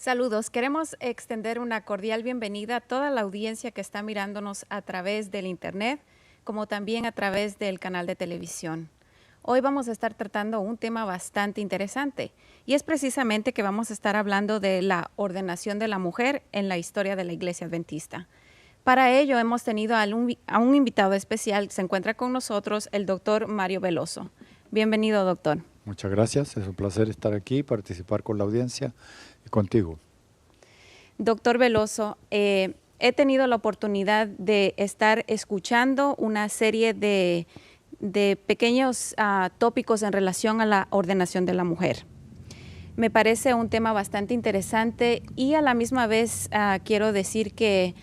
Saludos, queremos extender una cordial bienvenida a toda la audiencia que está mirándonos a través del internet, como también a través del canal de televisión. Hoy vamos a estar tratando un tema bastante interesante y es precisamente que vamos a estar hablando de la ordenación de la mujer en la historia de la Iglesia Adventista. Para ello hemos tenido a un invitado especial. Se encuentra con nosotros el doctor Mario Veloso. Bienvenido, doctor. Muchas gracias, es un placer estar aquí, participar con la audiencia y contigo. Doctor Veloso, he tenido la oportunidad de estar escuchando una serie de pequeños tópicos en relación a la ordenación de la mujer. Me parece un tema bastante interesante y a la misma vez quiero decir que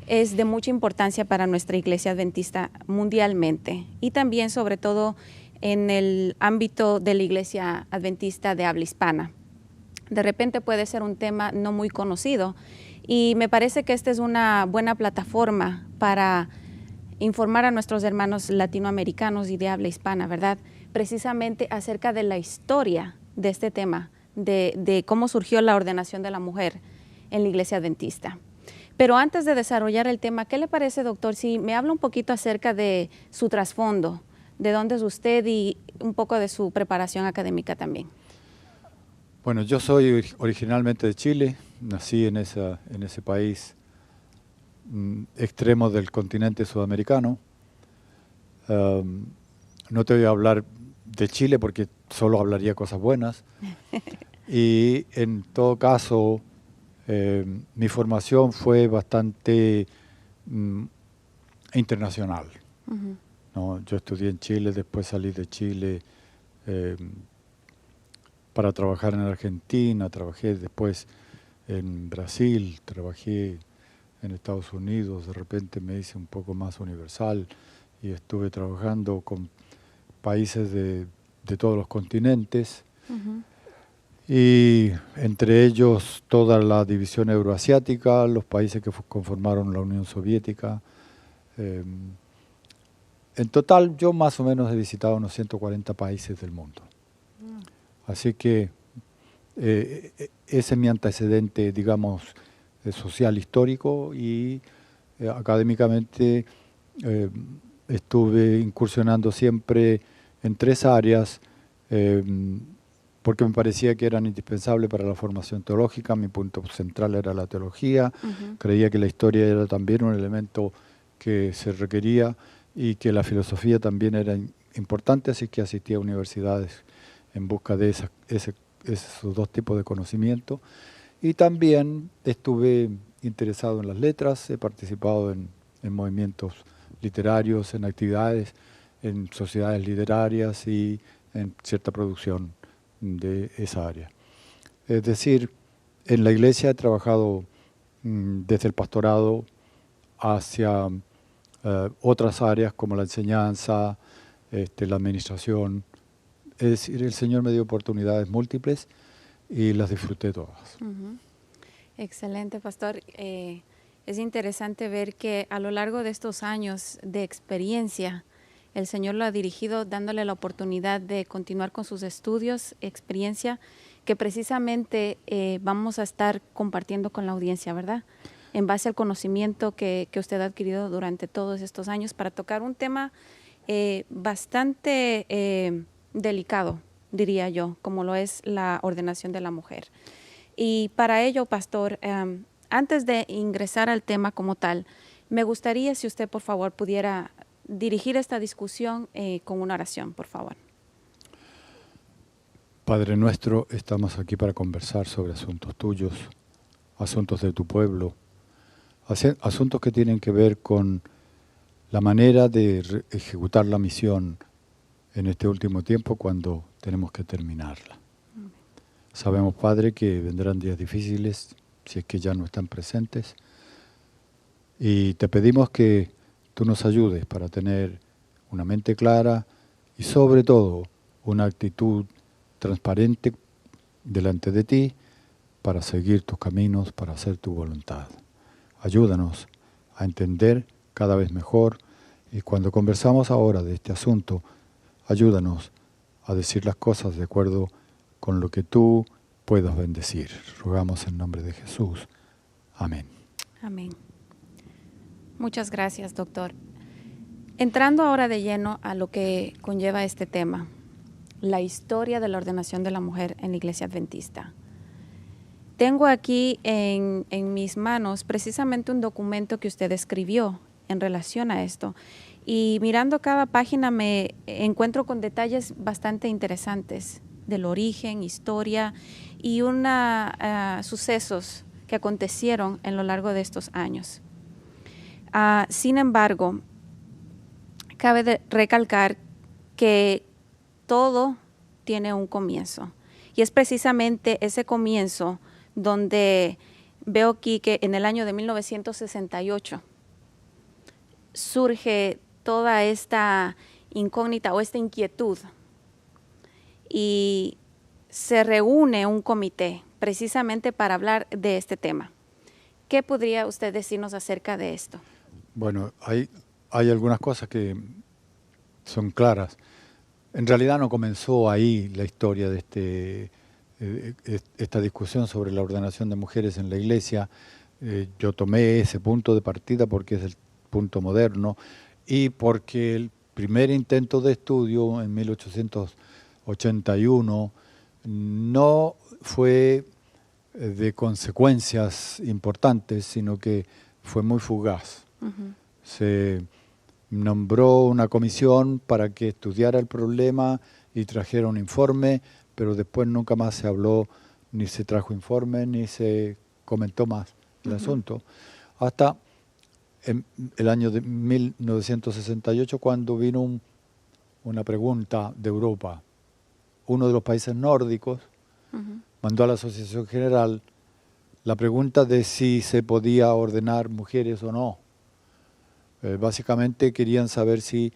es de mucha importancia para nuestra Iglesia Adventista mundialmente y también sobre todo en el ámbito de la Iglesia Adventista de habla hispana. De repente puede ser un tema no muy conocido y me parece que esta es una buena plataforma para informar a nuestros hermanos latinoamericanos y de habla hispana, ¿verdad? Precisamente acerca de la historia de este tema, de cómo surgió la ordenación de la mujer en la Iglesia Adventista. Pero antes de desarrollar el tema, ¿qué le parece, doctor, si me habla un poquito acerca de su trasfondo, de dónde es usted y un poco de su preparación académica también? Bueno, yo soy originalmente de Chile, nací en ese país extremo del continente sudamericano. No te voy a hablar de Chile porque solo hablaría cosas buenas. Y en todo caso, mi formación fue bastante internacional. ¿No? Yo estudié en Chile, después salí de Chile para trabajar en Argentina, trabajé después en Brasil, trabajé en Estados Unidos, de repente me hice un poco más universal y estuve trabajando con países de todos los continentes. Y entre ellos toda la división euroasiática, los países que conformaron la Unión Soviética. En total yo más o menos he visitado unos 140 países del mundo. Así que ese es mi antecedente, digamos, social histórico y académicamente estuve incursionando siempre en tres áreas porque me parecía que eran indispensables para la formación teológica. Mi punto central era la teología. Creía que la historia era también un elemento que se requería y que la filosofía también era importante, así que asistí a universidades en busca de esos dos tipos de conocimiento. Y también estuve interesado en las letras, he participado en movimientos literarios, en actividades, en sociedades literarias y en cierta producción de esa área. Es decir, en la iglesia he trabajado desde el pastorado hacia otras áreas como la enseñanza, la administración. Es decir, el Señor me dio oportunidades múltiples y las disfruté todas. Excelente, pastor. Es interesante ver que a lo largo de estos años de experiencia, el Señor lo ha dirigido dándole la oportunidad de continuar con sus estudios, experiencia que precisamente vamos a estar compartiendo con la audiencia, ¿verdad? En base al conocimiento que usted ha adquirido durante todos estos años para tocar un tema bastante delicado, diría yo, como lo es la ordenación de la mujer. Y para ello, pastor, antes de ingresar al tema como tal, me gustaría si usted, por favor, pudiera dirigir esta discusión con una oración, por favor. Padre nuestro, estamos aquí para conversar sobre asuntos tuyos, asuntos de tu pueblo, asuntos que tienen que ver con la manera de ejecutar la misión en este último tiempo cuando tenemos que terminarla. Sabemos, Padre, que vendrán días difíciles, si es que ya no están presentes, y te pedimos que tú nos ayudes para tener una mente clara y sobre todo una actitud transparente delante de ti para seguir tus caminos, para hacer tu voluntad. Ayúdanos a entender cada vez mejor y cuando conversamos ahora de este asunto, ayúdanos a decir las cosas de acuerdo con lo que tú puedas bendecir. Rogamos en nombre de Jesús. Amén. Amén. Muchas gracias, doctor. Entrando ahora de lleno a lo que conlleva este tema, la historia de la ordenación de la mujer en la Iglesia Adventista. Tengo aquí en mis manos precisamente un documento que usted escribió en relación a esto. Y mirando cada página me encuentro con detalles bastante interesantes del origen, historia y sucesos que acontecieron en lo largo de estos años. Sin embargo, cabe recalcar que todo tiene un comienzo. Y es precisamente ese comienzo donde veo aquí que en el año de 1968 surge toda esta incógnita o esta inquietud y se reúne un comité precisamente para hablar de este tema. ¿Qué podría usted decirnos acerca de esto? Bueno, hay algunas cosas que son claras. En realidad no comenzó ahí la historia de esta discusión sobre la ordenación de mujeres en la Iglesia. Yo tomé ese punto de partida porque es el punto moderno y porque el primer intento de estudio en 1881 no fue de consecuencias importantes, sino que fue muy fugaz. Se nombró una comisión para que estudiara el problema y trajera un informe, pero después nunca más se habló, ni se trajo informe, ni se comentó más el asunto, hasta en el año de 1968, cuando vino una pregunta de Europa. Uno de los países nórdicos mandó a la Asociación General la pregunta de si se podía ordenar mujeres o no. Básicamente querían saber si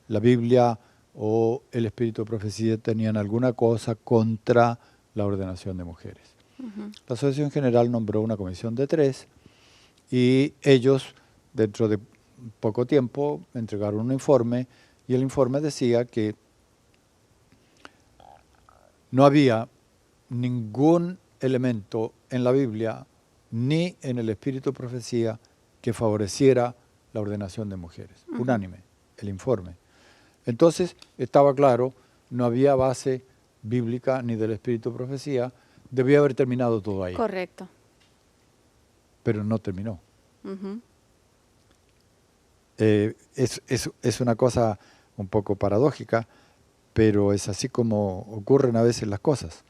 la Biblia o el Espíritu de Profecía tenían alguna cosa contra la ordenación de mujeres. La Asociación General nombró una comisión de 3 y ellos, dentro de poco tiempo, entregaron un informe y el informe decía que no había ningún elemento en la Biblia ni en el Espíritu de Profecía que favoreciera la ordenación de mujeres. Unánime, el informe. Entonces, estaba claro, no había base bíblica ni del Espíritu de Profecía, debía haber terminado todo ahí. Correcto. Pero no terminó. Es una cosa un poco paradójica, pero es así como ocurren a veces las cosas.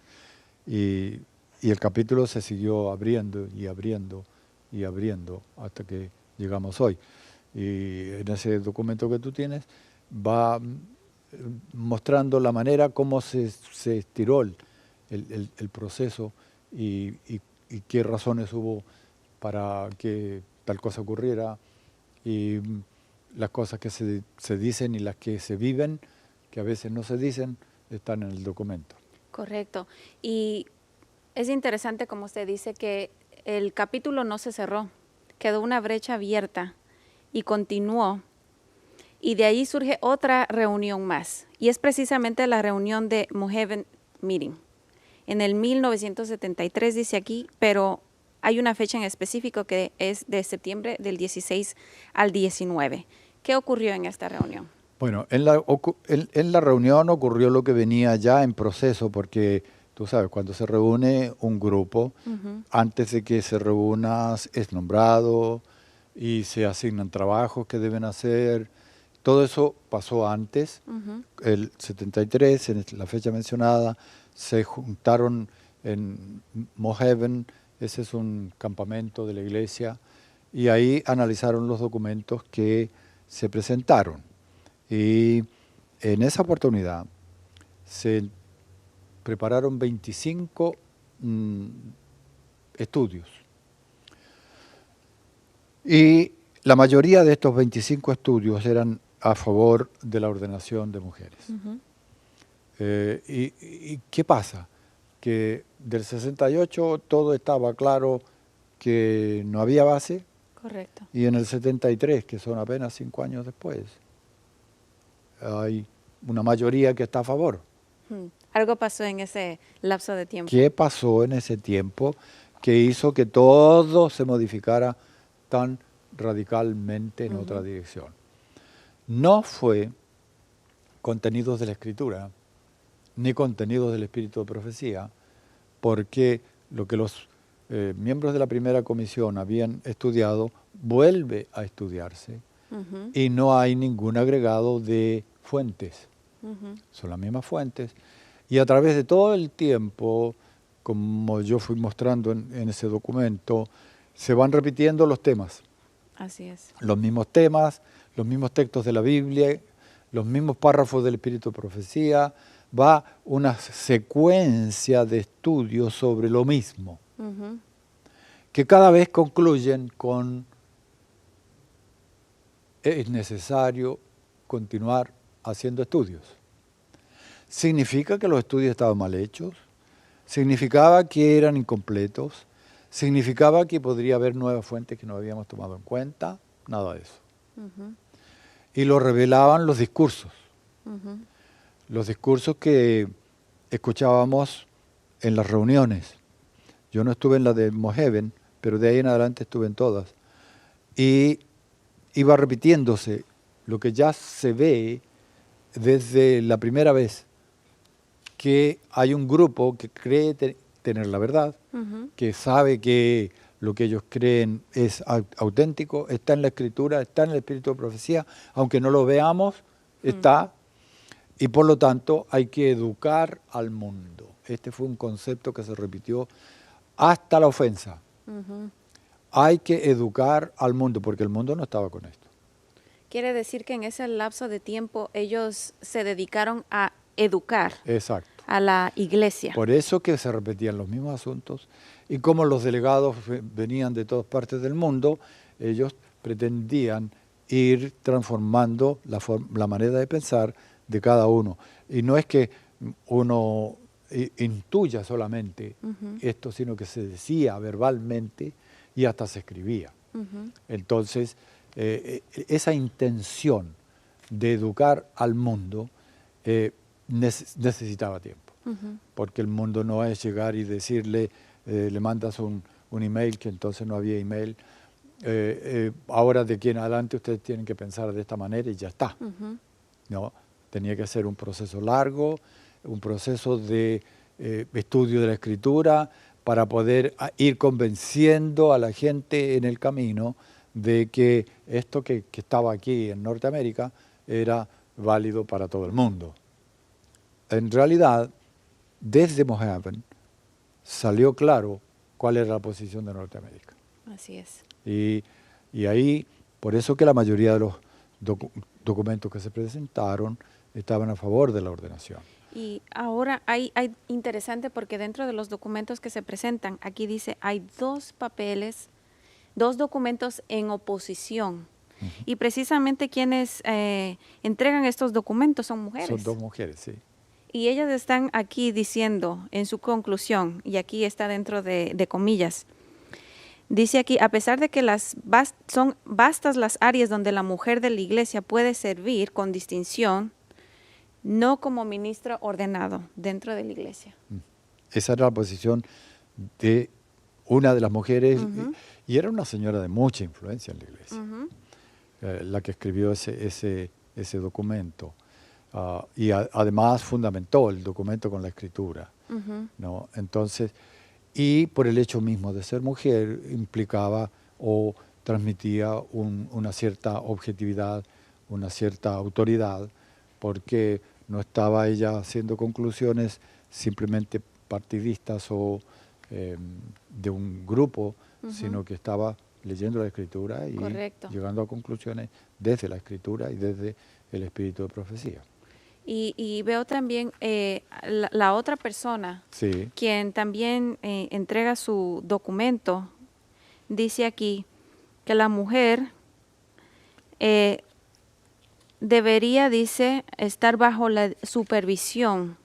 Y el capítulo se siguió abriendo y abriendo y abriendo hasta que llegamos hoy. Y en ese documento que tú tienes va mostrando la manera como se estiró el proceso y qué razones hubo para que tal cosa ocurriera y las cosas que se dicen y las que se viven, que a veces no se dicen, están en el documento. Correcto. Y es interesante, como usted dice, que el capítulo no se cerró, quedó una brecha abierta y continuó. Y de ahí surge otra reunión más. Y es precisamente la reunión de Moheven Meeting. En el 1973 dice aquí, pero hay una fecha en específico que es de septiembre del 16 al 19. ¿Qué ocurrió en esta reunión? Bueno, en la reunión ocurrió lo que venía ya en proceso, porque tú sabes, cuando se reúne un grupo, antes de que se reúna es nombrado y se asignan trabajos que deben hacer. Todo eso pasó antes, el 73, en la fecha mencionada, se juntaron en Moheven, ese es un campamento de la iglesia, y ahí analizaron los documentos que se presentaron. Y en esa oportunidad se prepararon 25 estudios. Y la mayoría de estos 25 estudios eran a favor de la ordenación de mujeres. ¿Y qué pasa? Que del 68 todo estaba claro que no había base. Correcto. Y en el 73, que son apenas 5 años después, hay una mayoría que está a favor. Algo pasó en ese lapso de tiempo. ¿Qué pasó en ese tiempo que hizo que todo se modificara tan radicalmente en otra dirección? No fue contenidos de la Escritura, ni contenidos del Espíritu de Profecía, porque lo que los miembros de la primera comisión habían estudiado vuelve a estudiarse y no hay ningún agregado de fuentes. Son las mismas fuentes. Y a través de todo el tiempo, como yo fui mostrando en ese documento, se van repitiendo los temas. Así es. Los mismos temas, los mismos textos de la Biblia, los mismos párrafos del Espíritu de Profecía. Va una secuencia de estudios sobre lo mismo, que cada vez concluyen con es necesario continuar haciendo estudios. ¿Significa que los estudios estaban mal hechos? ¿Significaba que eran incompletos? ¿Significaba que podría haber nuevas fuentes que no habíamos tomado en cuenta? Nada de eso. Y lo revelaban los discursos. Los discursos que escuchábamos en las reuniones. Yo no estuve en la de Moheven, pero de ahí en adelante estuve en todas. Y iba repitiéndose lo que ya se ve desde la primera vez, que hay un grupo que cree tener la verdad, que sabe que lo que ellos creen es auténtico, está en la Escritura, está en el Espíritu de Profecía, aunque no lo veamos, está, y por lo tanto hay que educar al mundo. Este fue un concepto que se repitió hasta la ofensa. Hay que educar al mundo, porque el mundo no estaba con esto. Quiere decir que en ese lapso de tiempo ellos se dedicaron a educar. Exacto. A la iglesia. Por eso que se repetían los mismos asuntos, y como los delegados venían de todas partes del mundo, ellos pretendían ir transformando la manera de pensar de cada uno. Y no es que uno intuya solamente esto, sino que se decía verbalmente y hasta se escribía. Entonces, esa intención de educar al mundo necesitaba tiempo, porque el mundo no es llegar y decirle, le mandas un email, que entonces no había email, ahora de aquí en adelante ustedes tienen que pensar de esta manera y ya está. No, tenía que ser un proceso largo, un proceso de estudio de la Escritura, para poder ir convenciendo a la gente en el camino de que esto que estaba aquí en Norteamérica era válido para todo el mundo. En realidad, desde Moheven salió claro cuál era la posición de Norteamérica. Así es. Y ahí, por eso que la mayoría de los documentos que se presentaron estaban a favor de la ordenación. Y ahora hay interesante, porque dentro de los documentos que se presentan, aquí dice, hay dos documentos en oposición. Y precisamente quienes entregan estos documentos son mujeres. Son dos mujeres, sí. Y ellas están aquí diciendo en su conclusión, y aquí está dentro de comillas, dice aquí, a pesar de que son vastas las áreas donde la mujer de la iglesia puede servir con distinción, no como ministro ordenado dentro de la iglesia. Esa era la posición de una de las mujeres, y era una señora de mucha influencia en la iglesia, la que escribió ese documento. Y además fundamentó el documento con la Escritura, ¿no? Entonces, y por el hecho mismo de ser mujer, implicaba o transmitía una cierta objetividad, una cierta autoridad, porque no estaba ella haciendo conclusiones simplemente partidistas o de un grupo, sino que estaba leyendo la Escritura y llegando a conclusiones desde la Escritura y desde el Espíritu de Profecía. Y veo también la otra persona, quien también entrega su documento, dice aquí que la mujer debería, dice, estar bajo la supervisión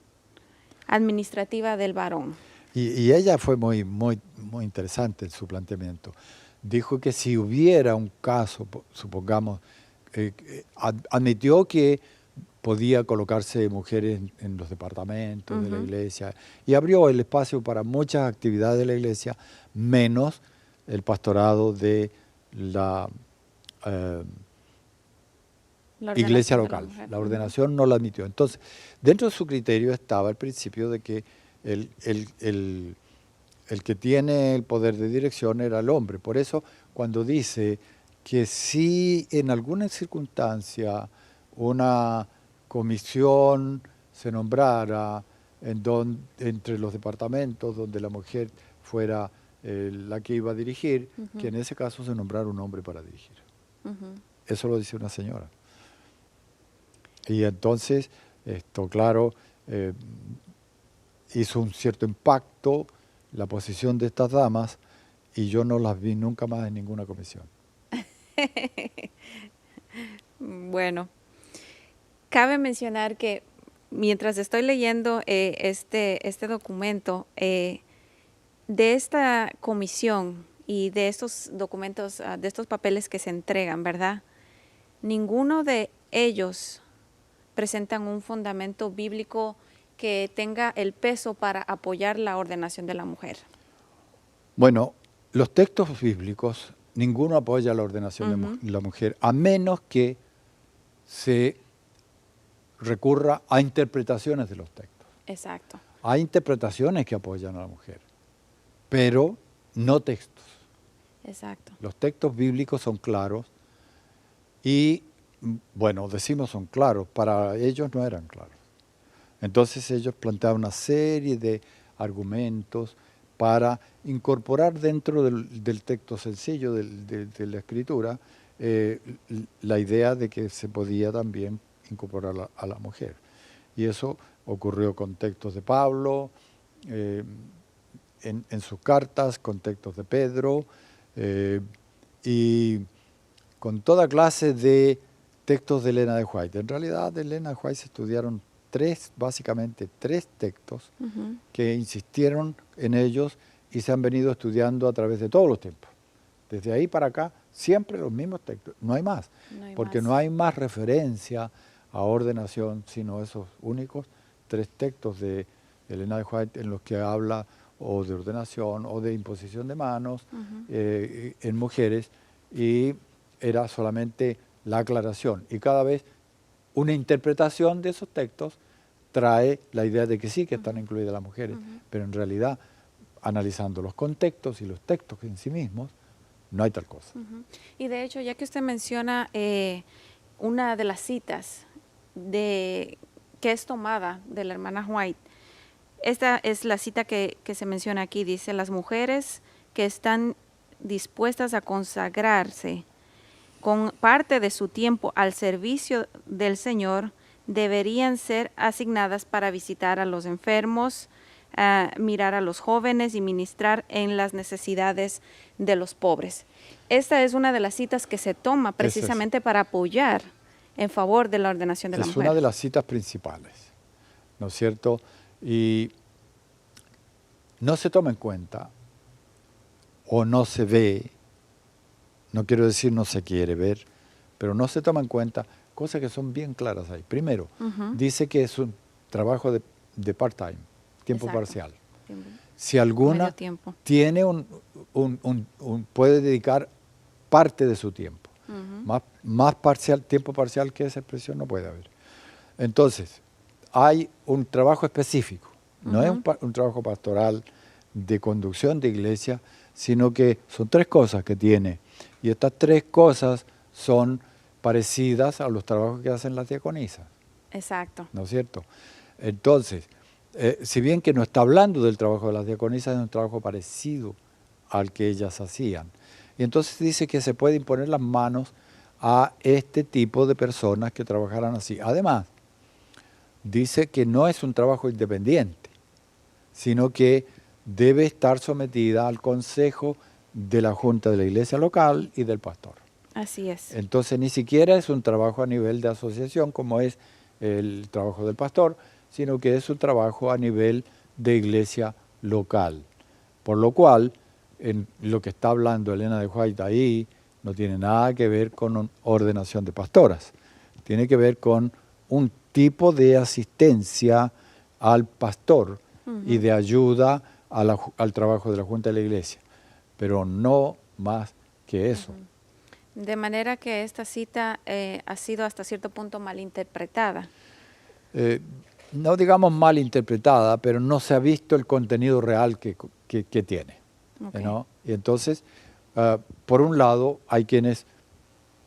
administrativa del varón. Y ella fue muy interesante en su planteamiento. Dijo que si hubiera un caso, supongamos, admitió que podía colocarse mujeres en los departamentos de la iglesia, y abrió el espacio para muchas actividades de la iglesia, menos el pastorado de la iglesia local. La ordenación no la admitió. Entonces, dentro de su criterio estaba el principio de que el que tiene el poder de dirección era el hombre. Por eso, cuando dice que si en alguna circunstancia una comisión se nombrara entre los departamentos donde la mujer fuera la que iba a dirigir, que en ese caso se nombrara un hombre para dirigir. Eso lo dice una señora. Y entonces, esto, claro, hizo un cierto impacto la posición de estas damas, y yo no las vi nunca más en ninguna comisión. Bueno, cabe mencionar que mientras estoy leyendo este documento, de esta comisión y de estos documentos, de estos papeles que se entregan, ¿verdad? Ninguno de ellos presentan un fundamento bíblico que tenga el peso para apoyar la ordenación de la mujer. Bueno, los textos bíblicos, ninguno apoya la ordenación de la mujer, a menos que se recurra a interpretaciones de los textos. Exacto. Hay interpretaciones que apoyan a la mujer, pero no textos. Exacto. Los textos bíblicos son claros y, bueno, decimos son claros, para ellos no eran claros. Entonces ellos planteaban una serie de argumentos para incorporar dentro del texto sencillo de la Escritura la idea de que se podía también incorporar a la mujer. Y eso ocurrió con textos de Pablo, en sus cartas, con textos de Pedro, y con toda clase de textos de Elena de White. En realidad, de Elena de White se estudiaron básicamente tres textos que insistieron en ellos y se han venido estudiando a través de todos los tiempos. Desde ahí para acá, siempre los mismos textos, no hay más, porque no hay más referencia a ordenación, sino esos únicos tres textos de Elena de White en los que habla o de ordenación o de imposición de manos en mujeres, y era solamente la aclaración. Y cada vez una interpretación de esos textos trae la idea de que sí, que están incluidas las mujeres, pero en realidad, analizando los contextos y los textos en sí mismos, no hay tal cosa. Y de hecho, ya que usted menciona una de las citas que es tomada de la hermana White, esta es la cita que se menciona aquí, dice: las mujeres que están dispuestas a consagrarse con parte de su tiempo al servicio del Señor deberían ser asignadas para visitar a los enfermos, mirar a los jóvenes y ministrar en las necesidades de los pobres. Esta es una de las citas que se toma precisamente para apoyar en favor de la ordenación de la mujer. Es una de las citas principales, ¿no es cierto? Y no se toma en cuenta o no se ve, no quiero decir no se quiere ver, pero no se toma en cuenta cosas que son bien claras ahí. Primero, dice que es un trabajo de part-time, tiempo parcial. Si alguna tiene puede dedicar parte de su tiempo. Más parcial, tiempo parcial que esa expresión no puede haber. Entonces, hay un trabajo específico, no es un trabajo pastoral de conducción de iglesia, sino que son tres cosas que tiene. Y estas tres cosas son parecidas a los trabajos que hacen las diaconisas. Exacto. ¿No es cierto? Entonces, si bien que no está hablando del trabajo de las diaconisas, es un trabajo parecido al que ellas hacían. Y entonces dice que se puede imponer las manos a este tipo de personas que trabajaran así. Además, dice que no es un trabajo independiente, sino que debe estar sometida al consejo de la junta de la iglesia local y del pastor. Así es. Entonces ni siquiera es un trabajo a nivel de asociación como es el trabajo del pastor, sino que es un trabajo a nivel de iglesia local. Por lo cual, en lo que está hablando Elena de White ahí no tiene nada que ver con ordenación de pastoras. Tiene que ver con un tipo de asistencia al pastor y de ayuda al trabajo de la Junta de la Iglesia, pero no más que eso. De manera que esta cita ha sido hasta cierto punto malinterpretada. No digamos mal interpretada, pero no se ha visto el contenido real que tiene. Okay. ¿No? Y entonces, por un lado, hay quienes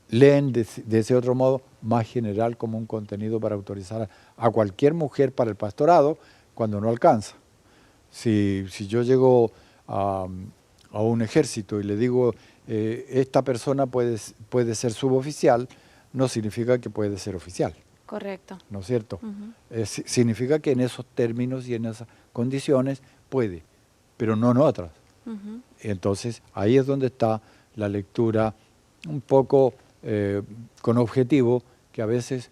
leen de ese otro modo más general como un contenido para autorizar a cualquier mujer para el pastorado cuando no alcanza. Si yo llego a un ejército y le digo, esta persona puede ser suboficial, no significa que puede ser oficial. Correcto. ¿No es cierto? Significa que en esos términos y en esas condiciones puede, pero no en otras. Entonces, ahí es donde está la lectura un poco con objetivo, que a veces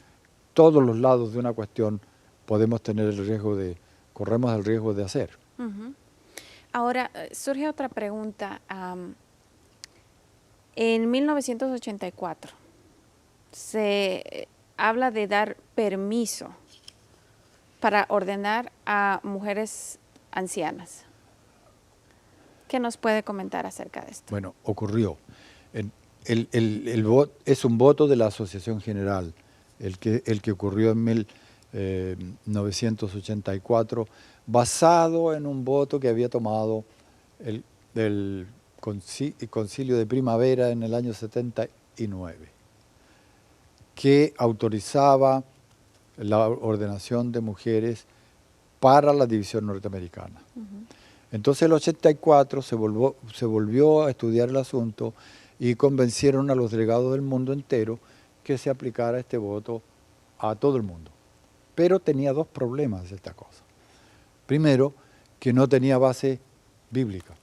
todos los lados de una cuestión podemos tener corremos el riesgo de hacer. Ahora, surge otra pregunta. En 1984 se habla de dar permiso para ordenar a mujeres ancianas. ¿Qué nos puede comentar acerca de esto? Bueno, ocurrió. Es un voto de la Asociación General, el que ocurrió en 1984, basado en un voto que había tomado el Concilio de Primavera en el año 79, que autorizaba la ordenación de mujeres para la división norteamericana. Entonces, en el 84 se volvió a estudiar el asunto y convencieron a los delegados del mundo entero que se aplicara este voto a todo el mundo. Pero tenía dos problemas esta cosa. Primero, que no tenía base bíblica.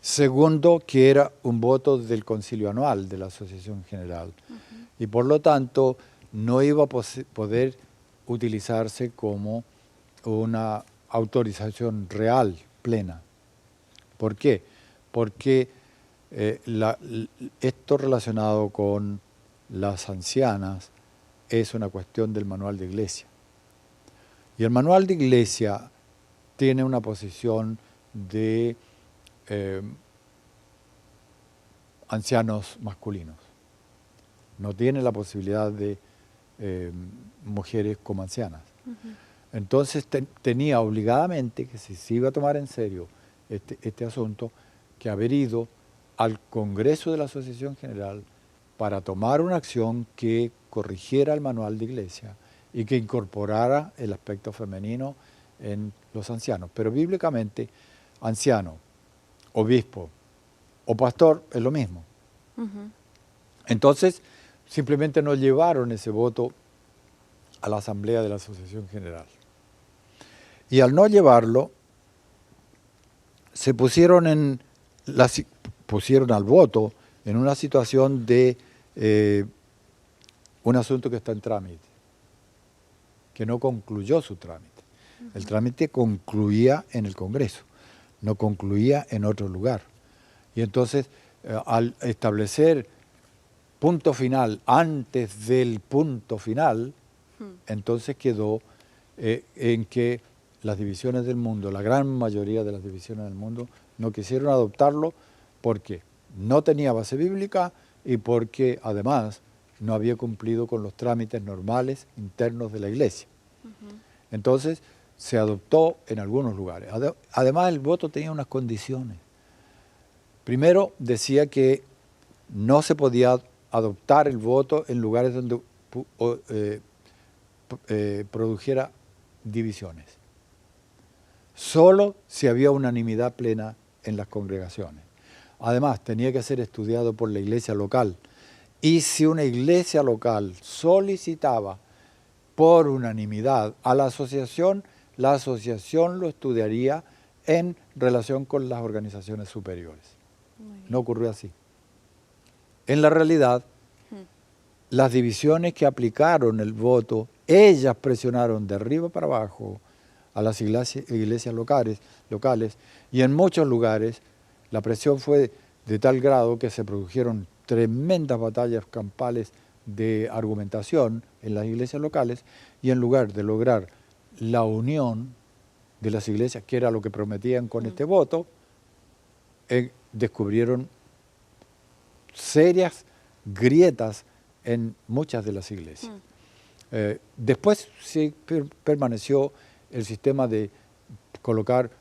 Segundo, que era un voto del concilio anual de la Asociación General. Y por lo tanto, no iba a poder utilizarse como una autorización real, plena. ¿Por qué? Porque esto relacionado con las ancianas es una cuestión del manual de iglesia. Y el manual de iglesia tiene una posición de ancianos masculinos. No tiene la posibilidad de mujeres como ancianas. Entonces tenía obligadamente, que si se iba a tomar en serio este asunto, que haber ido al Congreso de la Asociación General para tomar una acción que corrigiera el manual de iglesia y que incorporara el aspecto femenino en los ancianos. Pero bíblicamente, anciano, obispo o pastor es lo mismo. Entonces, simplemente no llevaron ese voto a la Asamblea de la Asociación General. Y al no llevarlo, se pusieron al voto en una situación de un asunto que está en trámite, que no concluyó su trámite. El trámite concluía en el Congreso, no concluía en otro lugar. Y entonces, al establecer punto final antes del punto final, entonces quedó en que las divisiones del mundo, la gran mayoría de las divisiones del mundo, no quisieron adoptarlo porque no tenía base bíblica y porque además no había cumplido con los trámites normales internos de la iglesia. Entonces se adoptó en algunos lugares. Además el voto tenía unas condiciones. Primero decía que no se podía adoptar el voto en lugares donde produjera divisiones. Solo si había unanimidad plena en las congregaciones. Además, tenía que ser estudiado por la iglesia local. Y si una iglesia local solicitaba por unanimidad a la asociación lo estudiaría en relación con las organizaciones superiores. No ocurrió así. En la realidad, las divisiones que aplicaron el voto, ellas presionaron de arriba para abajo a las iglesias locales y en muchos lugares la presión fue de tal grado que se produjeron tremendas batallas campales de argumentación en las iglesias locales y en lugar de lograr la unión de las iglesias, que era lo que prometían con este voto, descubrieron serias grietas en muchas de las iglesias. Después sí permaneció el sistema de colocar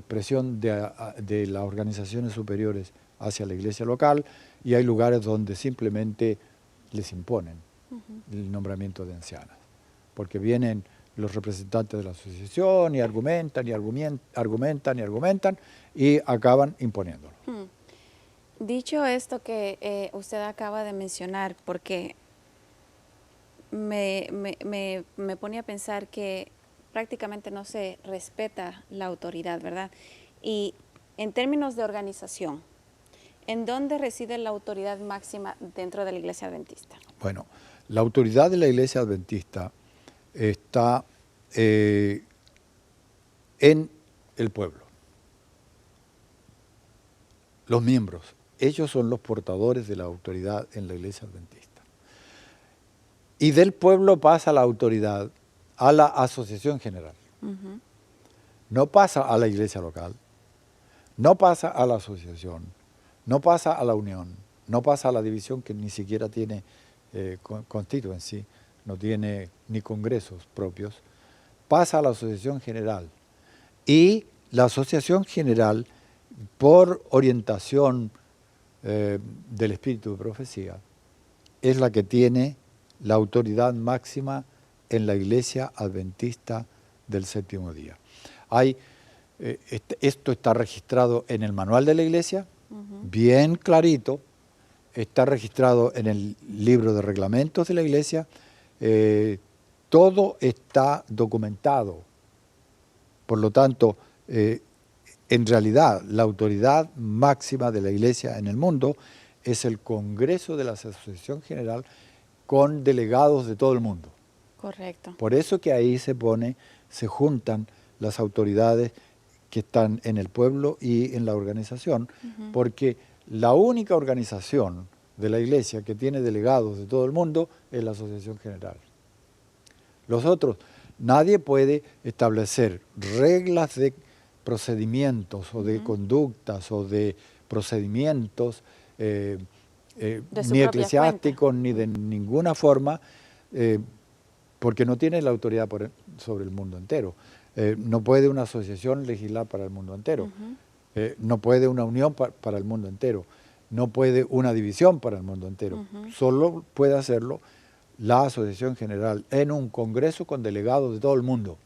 presión de las organizaciones superiores hacia la iglesia local, y hay lugares donde simplemente les imponen el nombramiento de ancianas, porque vienen los representantes de la asociación y argumentan y argumentan y acaban imponiéndolo. Dicho esto que usted acaba de mencionar, porque me pone a pensar que prácticamente no se respeta la autoridad, ¿verdad? Y en términos de organización, ¿en dónde reside la autoridad máxima dentro de la Iglesia Adventista? Bueno, la autoridad de la Iglesia Adventista está en el pueblo. Los miembros, ellos son los portadores de la autoridad en la Iglesia Adventista. Y del pueblo pasa la autoridad a la asociación general. No pasa a la iglesia local, no pasa a la asociación, no pasa a la unión, no pasa a la división, que ni siquiera tiene constituency, no tiene ni congresos propios, pasa a la asociación general. Y la asociación general, por orientación del espíritu de profecía, es la que tiene la autoridad máxima en la Iglesia Adventista del Séptimo Día. Esto está registrado en el manual de la Iglesia, bien clarito, está registrado en el libro de reglamentos de la Iglesia, todo está documentado. Por lo tanto, en realidad, la autoridad máxima de la Iglesia en el mundo es el Congreso de la Asociación General, con delegados de todo el mundo. Correcto. Por eso que ahí se juntan las autoridades que están en el pueblo y en la organización, porque la única organización de la Iglesia que tiene delegados de todo el mundo es la Asociación General. Los otros, nadie puede establecer reglas de procedimientos o de conductas o de procedimientos ni eclesiásticos ni de ninguna forma, porque no tiene la autoridad sobre el mundo entero. No puede una asociación legislar para el mundo entero, no puede una unión para el mundo entero, no puede una división para el mundo entero. Solo puede hacerlo la Asociación General en un congreso con delegados de todo el mundo.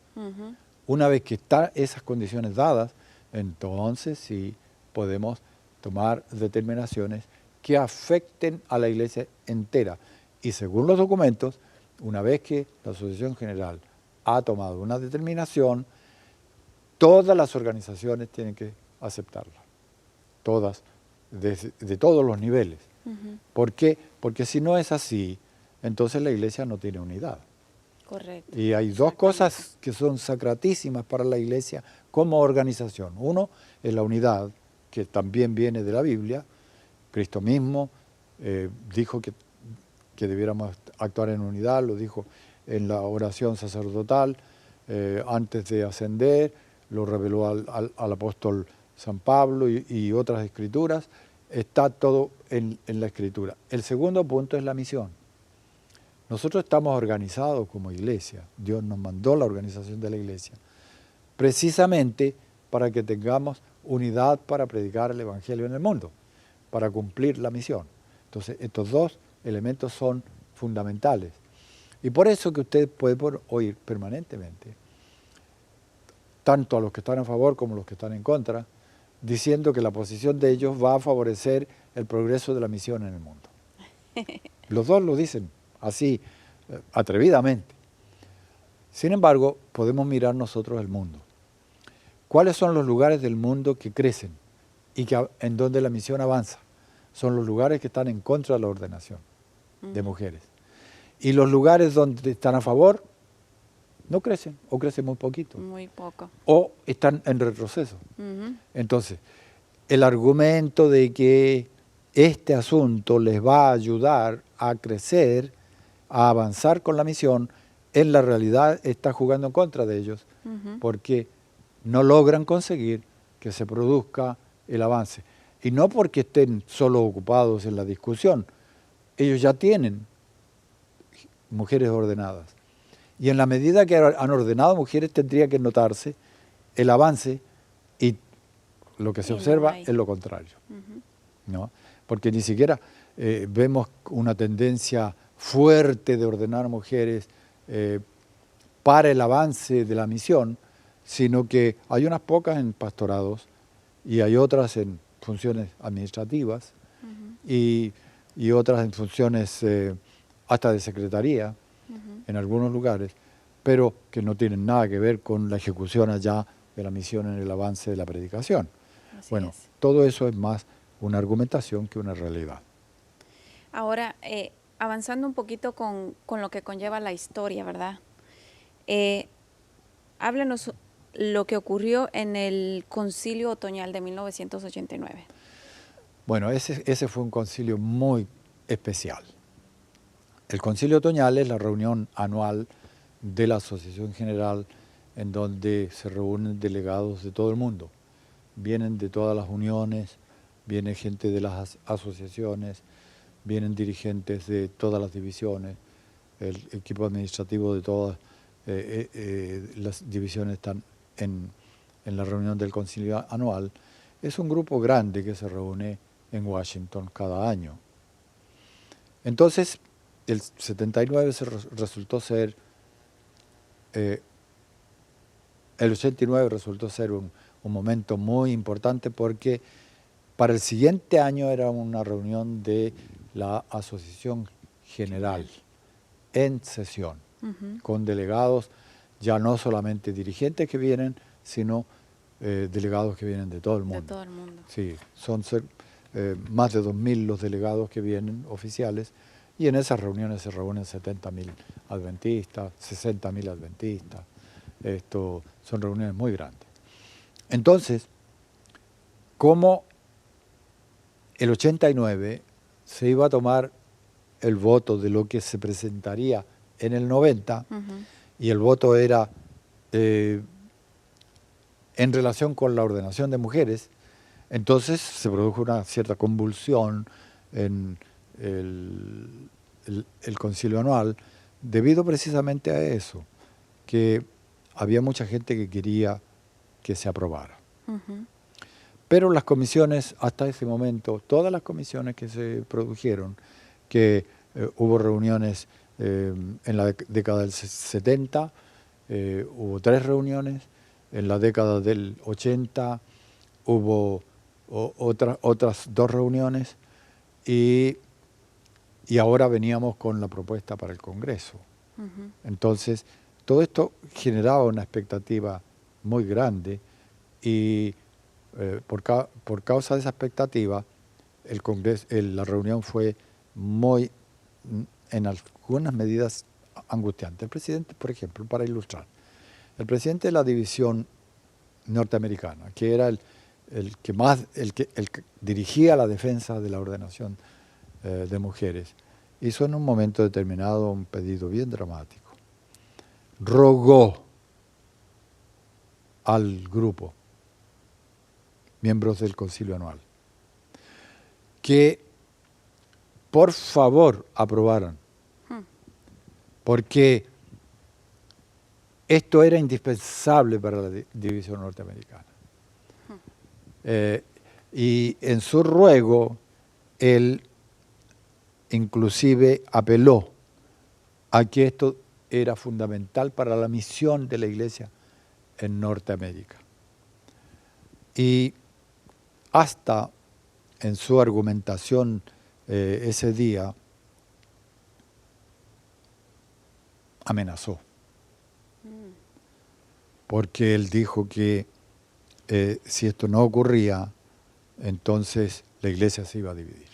Una vez que están esas condiciones dadas, entonces sí podemos tomar determinaciones que afecten a la Iglesia entera. Y según los documentos, una vez que la Asociación General ha tomado una determinación, todas las organizaciones tienen que aceptarla. Todas, de todos los niveles. ¿Por qué? Porque si no es así, entonces la Iglesia no tiene unidad. Correcto. Y hay dos cosas que son sacratísimas para la Iglesia como organización. Uno es la unidad, que también viene de la Biblia. Cristo mismo dijo que debiéramos actuar en unidad, lo dijo en la oración sacerdotal antes de ascender, lo reveló al apóstol San Pablo y otras escrituras. Está todo en la escritura. El segundo punto es la misión. Nosotros estamos organizados como iglesia. Dios nos mandó la organización de la iglesia precisamente para que tengamos unidad para predicar el Evangelio en el mundo, para cumplir la misión. Entonces, estos dos elementos son fundamentales. Y por eso que usted puede oír permanentemente, tanto a los que están a favor como a los que están en contra, diciendo que la posición de ellos va a favorecer el progreso de la misión en el mundo. Los dos lo dicen así, atrevidamente. Sin embargo, podemos mirar nosotros el mundo. ¿Cuáles son los lugares del mundo que crecen y en donde la misión avanza? Son los lugares que están en contra de la ordenación de mujeres. Y los lugares donde están a favor no crecen, o crecen muy poquito. Muy poco. O están en retroceso. Entonces, el argumento de que este asunto les va a ayudar a crecer a avanzar con la misión, en la realidad está jugando en contra de ellos, porque no logran conseguir que se produzca el avance. Y no porque estén solo ocupados en la discusión, ellos ya tienen mujeres ordenadas. Y en la medida que han ordenado mujeres tendría que notarse el avance, y lo que se observa es lo contrario. ¿No? Porque ni siquiera vemos una tendencia fuerte de ordenar mujeres para el avance de la misión, sino que hay unas pocas en pastorados y hay otras en funciones administrativas y otras en funciones hasta de secretaría en algunos lugares, pero que no tienen nada que ver con la ejecución allá de la misión en el avance de la predicación. Bueno, todo eso es más una argumentación que una realidad. Ahora, avanzando un poquito con lo que conlleva la historia, ¿verdad? Háblenos lo que ocurrió en el Concilio Otoñal de 1989. Bueno, ese fue un concilio muy especial. El Concilio Otoñal es la reunión anual de la Asociación General en donde se reúnen delegados de todo el mundo. Vienen de todas las uniones, viene gente de las asociaciones, vienen dirigentes de todas las divisiones, el equipo administrativo de todas las divisiones están en la reunión del concilio anual. Es un grupo grande que se reúne en Washington cada año. Entonces, el 79 resultó ser, el 89 resultó ser un momento muy importante porque para el siguiente año era una reunión de la Asociación General en sesión, con delegados, ya no solamente dirigentes que vienen, sino delegados que vienen de todo el mundo. De todo el mundo. Sí, son más de 2.000 los delegados que vienen, oficiales, y en esas reuniones se reúnen 70.000 adventistas, 60.000 adventistas. Son reuniones muy grandes. Entonces, como el 89 se iba a tomar el voto de lo que se presentaría en el 90, y el voto era en relación con la ordenación de mujeres, entonces se produjo una cierta convulsión en el concilio anual, debido precisamente a eso, que había mucha gente que quería que se aprobara. Pero las comisiones, hasta ese momento, todas las comisiones que se produjeron, que hubo reuniones en la década del 70, hubo 3 reuniones, en la década del 80 hubo otras 2 reuniones, y ahora veníamos con la propuesta para el Congreso. Entonces, todo esto generaba una expectativa muy grande, y por causa de esa expectativa, el Congreso, la reunión fue muy, en algunas medidas, angustiante. El presidente, por ejemplo, para ilustrar, el presidente de la división norteamericana, que era el que dirigía la defensa de la ordenación de mujeres, hizo en un momento determinado un pedido bien dramático. Rogó al grupo, miembros del concilio anual, que por favor aprobaran, porque esto era indispensable para la división norteamericana. Y en su ruego, él inclusive apeló a que esto era fundamental para la misión de la Iglesia en Norteamérica. Y hasta en su argumentación ese día, amenazó. Porque él dijo que si esto no ocurría, entonces la Iglesia se iba a dividir.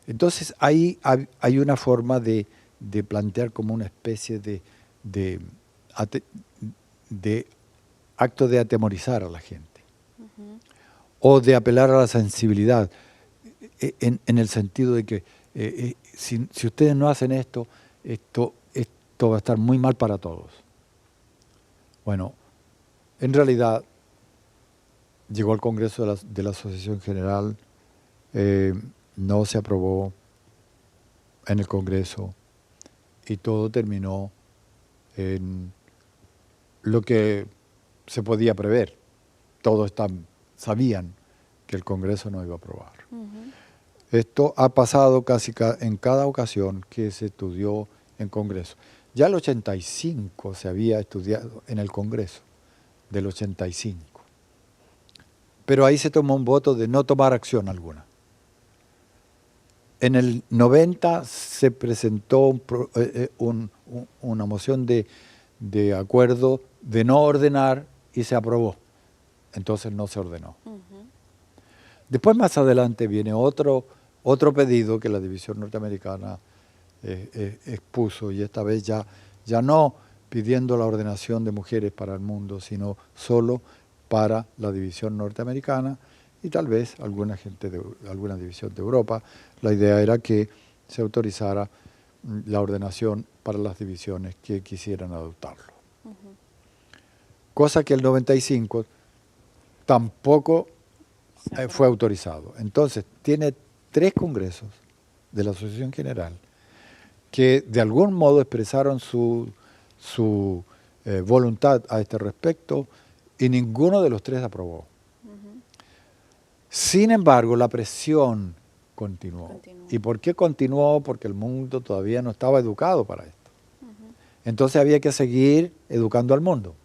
Entonces ahí hay una forma de plantear como una especie de acto de atemorizar a la gente, o de apelar a la sensibilidad, en el sentido de que si ustedes no hacen esto va a estar muy mal para todos. Bueno, en realidad llegó al Congreso de la Asociación General, no se aprobó en el Congreso y todo terminó en lo que se podía prever. Todos sabían que el Congreso no iba a aprobar. Esto ha pasado casi en cada ocasión que se estudió en Congreso. Ya el 85 se había estudiado en el Congreso, del 85. Pero ahí se tomó un voto de no tomar acción alguna. En el 90 se presentó una moción de acuerdo de no ordenar y se aprobó. Entonces no se ordenó. Después, más adelante, viene otro pedido que la División Norteamericana expuso, y esta vez ya no pidiendo la ordenación de mujeres para el mundo, sino solo para la División Norteamericana y tal vez alguna división de Europa. La idea era que se autorizara la ordenación para las divisiones que quisieran adoptarlo. Cosa que el 95 tampoco fue autorizado. Entonces, tiene 3 congresos de la Asociación General que de algún modo expresaron su voluntad a este respecto y ninguno de los 3 aprobó. Sin embargo, la presión continuó. ¿Y por qué continuó? Porque el mundo todavía no estaba educado para esto. Entonces había que seguir educando al mundo.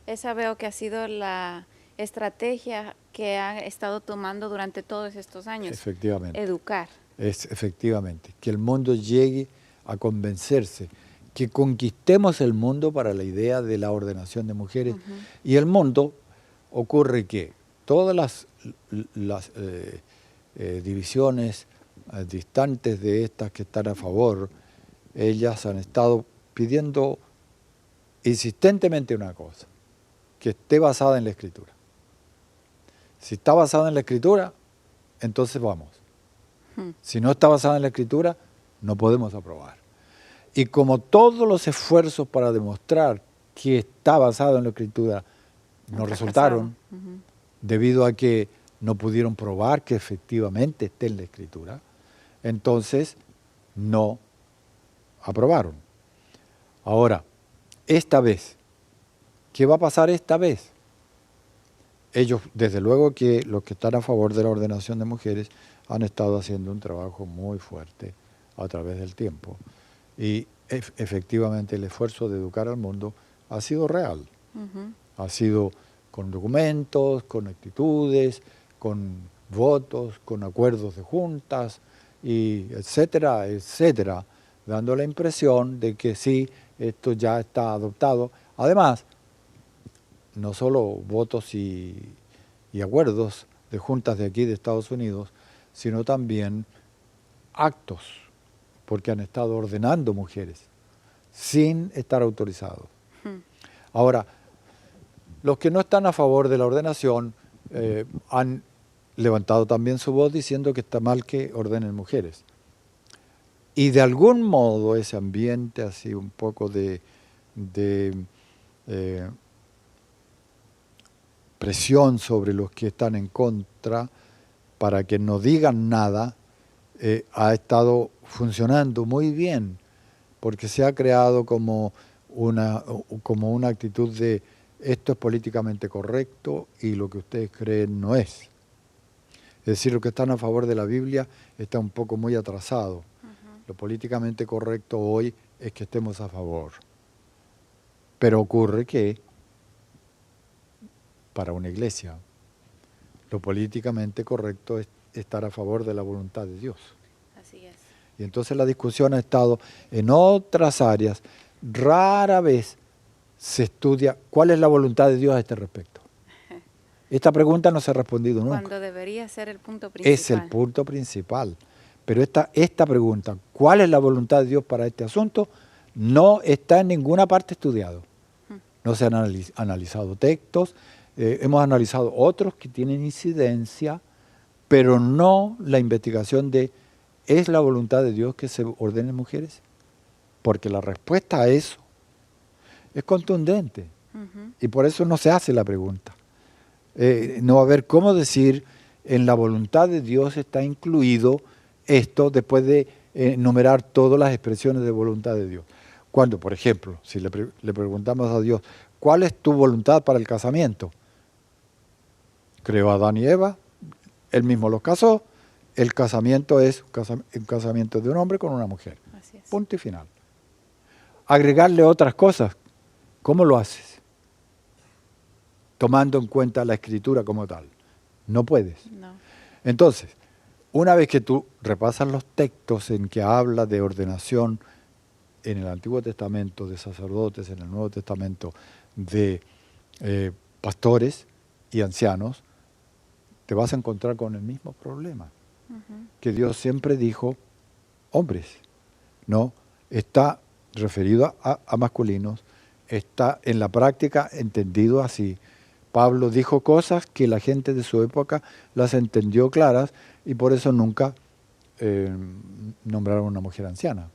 Esa veo que ha sido la estrategia que han estado tomando durante todos estos años. Efectivamente. Educar. Efectivamente. Que el mundo llegue a convencerse, que conquistemos el mundo para la idea de la ordenación de mujeres. Y el mundo ocurre que todas las divisiones distantes de estas que están a favor, ellas han estado pidiendo insistentemente una cosa, que esté basada en la Escritura. Si está basada en la Escritura, entonces vamos. Si no está basada en la Escritura, no podemos aprobar. Y como todos los esfuerzos para demostrar que está basado en la Escritura no resultaron, debido a que no pudieron probar que efectivamente esté en la Escritura, entonces no aprobaron. Ahora, esta vez, ¿qué va a pasar esta vez? Ellos, desde luego que los que están a favor de la ordenación de mujeres han estado haciendo un trabajo muy fuerte a través del tiempo. Y efectivamente el esfuerzo de educar al mundo ha sido real. Ha sido con documentos, con actitudes, con votos, con acuerdos de juntas, y etcétera, etcétera, dando la impresión de que sí, esto ya está adoptado. Además, no solo votos y acuerdos de juntas de aquí de Estados Unidos, sino también actos, porque han estado ordenando mujeres sin estar autorizados. Ahora, los que no están a favor de la ordenación han levantado también su voz diciendo que está mal que ordenen mujeres. Y de algún modo ese ambiente así un poco de presión sobre los que están en contra para que no digan nada, ha estado funcionando muy bien, porque se ha creado como una actitud de esto es políticamente correcto y lo que ustedes creen no es. Es decir, los que están a favor de la Biblia está un poco muy atrasado. Lo políticamente correcto hoy es que estemos a favor. Pero ocurre que para una iglesia lo políticamente correcto es estar a favor de la voluntad de Dios. Así es. Y entonces la discusión ha estado en otras áreas. Rara vez se estudia cuál es la voluntad de Dios a este respecto. Esta pregunta no se ha respondido nunca. Cuando debería ser el punto principal. Es el punto principal. Pero esta pregunta, ¿cuál es la voluntad de Dios para este asunto? No está en ninguna parte estudiado. No se han analizado textos, hemos analizado otros que tienen incidencia, pero no la investigación de ¿es la voluntad de Dios que se ordenen mujeres? Porque la respuesta a eso es contundente. Y por eso no se hace la pregunta. No va a haber cómo decir en la voluntad de Dios está incluido esto después de enumerar todas las expresiones de voluntad de Dios. Cuando, por ejemplo, si le preguntamos a Dios, ¿cuál es tu voluntad para el casamiento? Creó a Adán y Eva, él mismo los casó, el casamiento es un casamiento de un hombre con una mujer. Así es. Punto y final. Agregarle otras cosas, ¿cómo lo haces? Tomando en cuenta la escritura como tal. No puedes. No. Entonces, una vez que tú repasas los textos en que habla de ordenación en el Antiguo Testamento de sacerdotes, en el Nuevo Testamento de pastores y ancianos, te vas a encontrar con el mismo problema. Que Dios siempre dijo hombres, ¿no? Está referido a masculinos, está en la práctica entendido así. Pablo dijo cosas que la gente de su época las entendió claras y por eso nunca nombraron a una mujer anciana.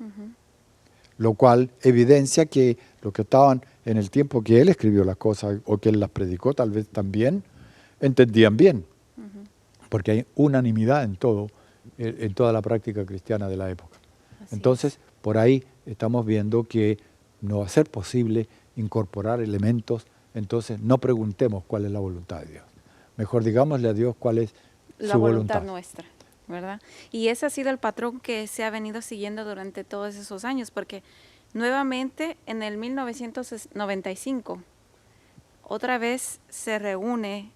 Lo cual evidencia que los que estaban en el tiempo que él escribió las cosas o que él las predicó tal vez también, entendían bien. Porque hay unanimidad en todo, en toda la práctica cristiana de la época. Así Entonces, por ahí estamos viendo que no va a ser posible incorporar elementos, entonces no preguntemos cuál es la voluntad de Dios. Mejor digámosle a Dios cuál es la su voluntad voluntad. nuestra, ¿verdad? Y ese ha sido el patrón que se ha venido siguiendo durante todos esos años, porque nuevamente en el 1995 otra vez se reúne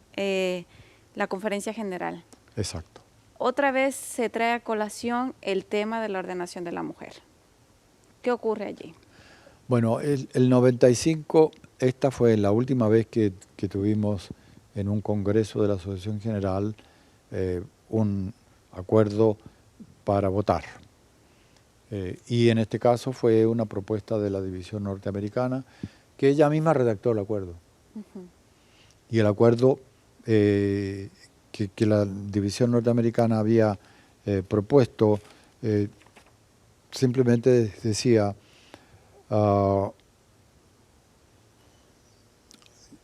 la Conferencia General. Exacto. Otra vez se trae a colación el tema de la ordenación de la mujer. ¿Qué ocurre allí? Bueno, el 95, esta fue la última vez que tuvimos en un congreso de la Asociación General un acuerdo para votar. Y en este caso fue una propuesta de la División Norteamericana que ella misma redactó el acuerdo. Y el acuerdo que la División Norteamericana había propuesto simplemente decía,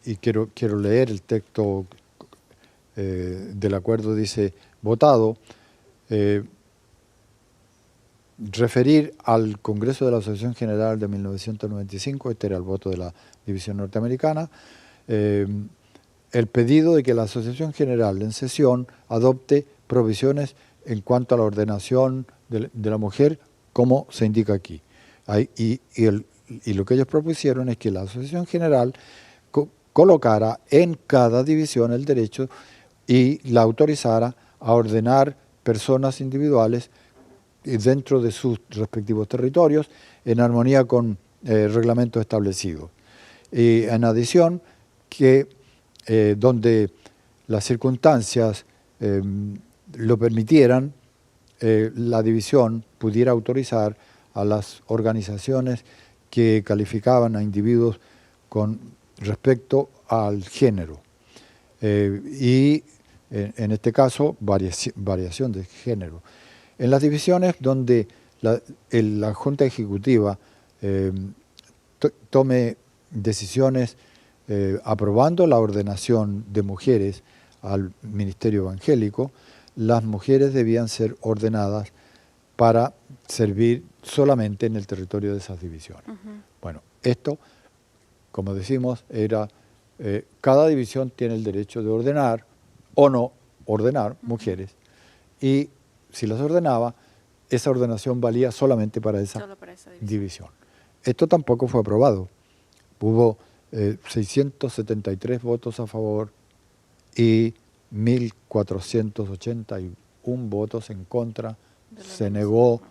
y quiero leer el texto del acuerdo, dice, votado, referir al Congreso de la Asociación General de 1995, este era el voto de la División Norteamericana, el pedido de que la Asociación General en sesión adopte provisiones en cuanto a la ordenación de la mujer, como se indica aquí. Y lo que ellos propusieron es que la Asociación General colocara en cada división el derecho y la autorizara a ordenar personas individuales dentro de sus respectivos territorios en armonía con reglamentos establecidos. Y en adición, que donde las circunstancias lo permitieran, la división pudiera autorizar a las organizaciones que calificaban a individuos con respecto al género. Y en este caso, variación de género. En las divisiones donde la Junta Ejecutiva tome decisiones aprobando la ordenación de mujeres al ministerio evangélico, las mujeres debían ser ordenadas para servir solamente en el territorio de esas divisiones. Bueno, esto, como decimos, era cada división tiene el derecho de ordenar o no ordenar mujeres, y si las ordenaba, esa ordenación valía solamente para esa división. Esto tampoco fue aprobado. Hubo 673 votos a favor y 1.481 votos en contra. Se negó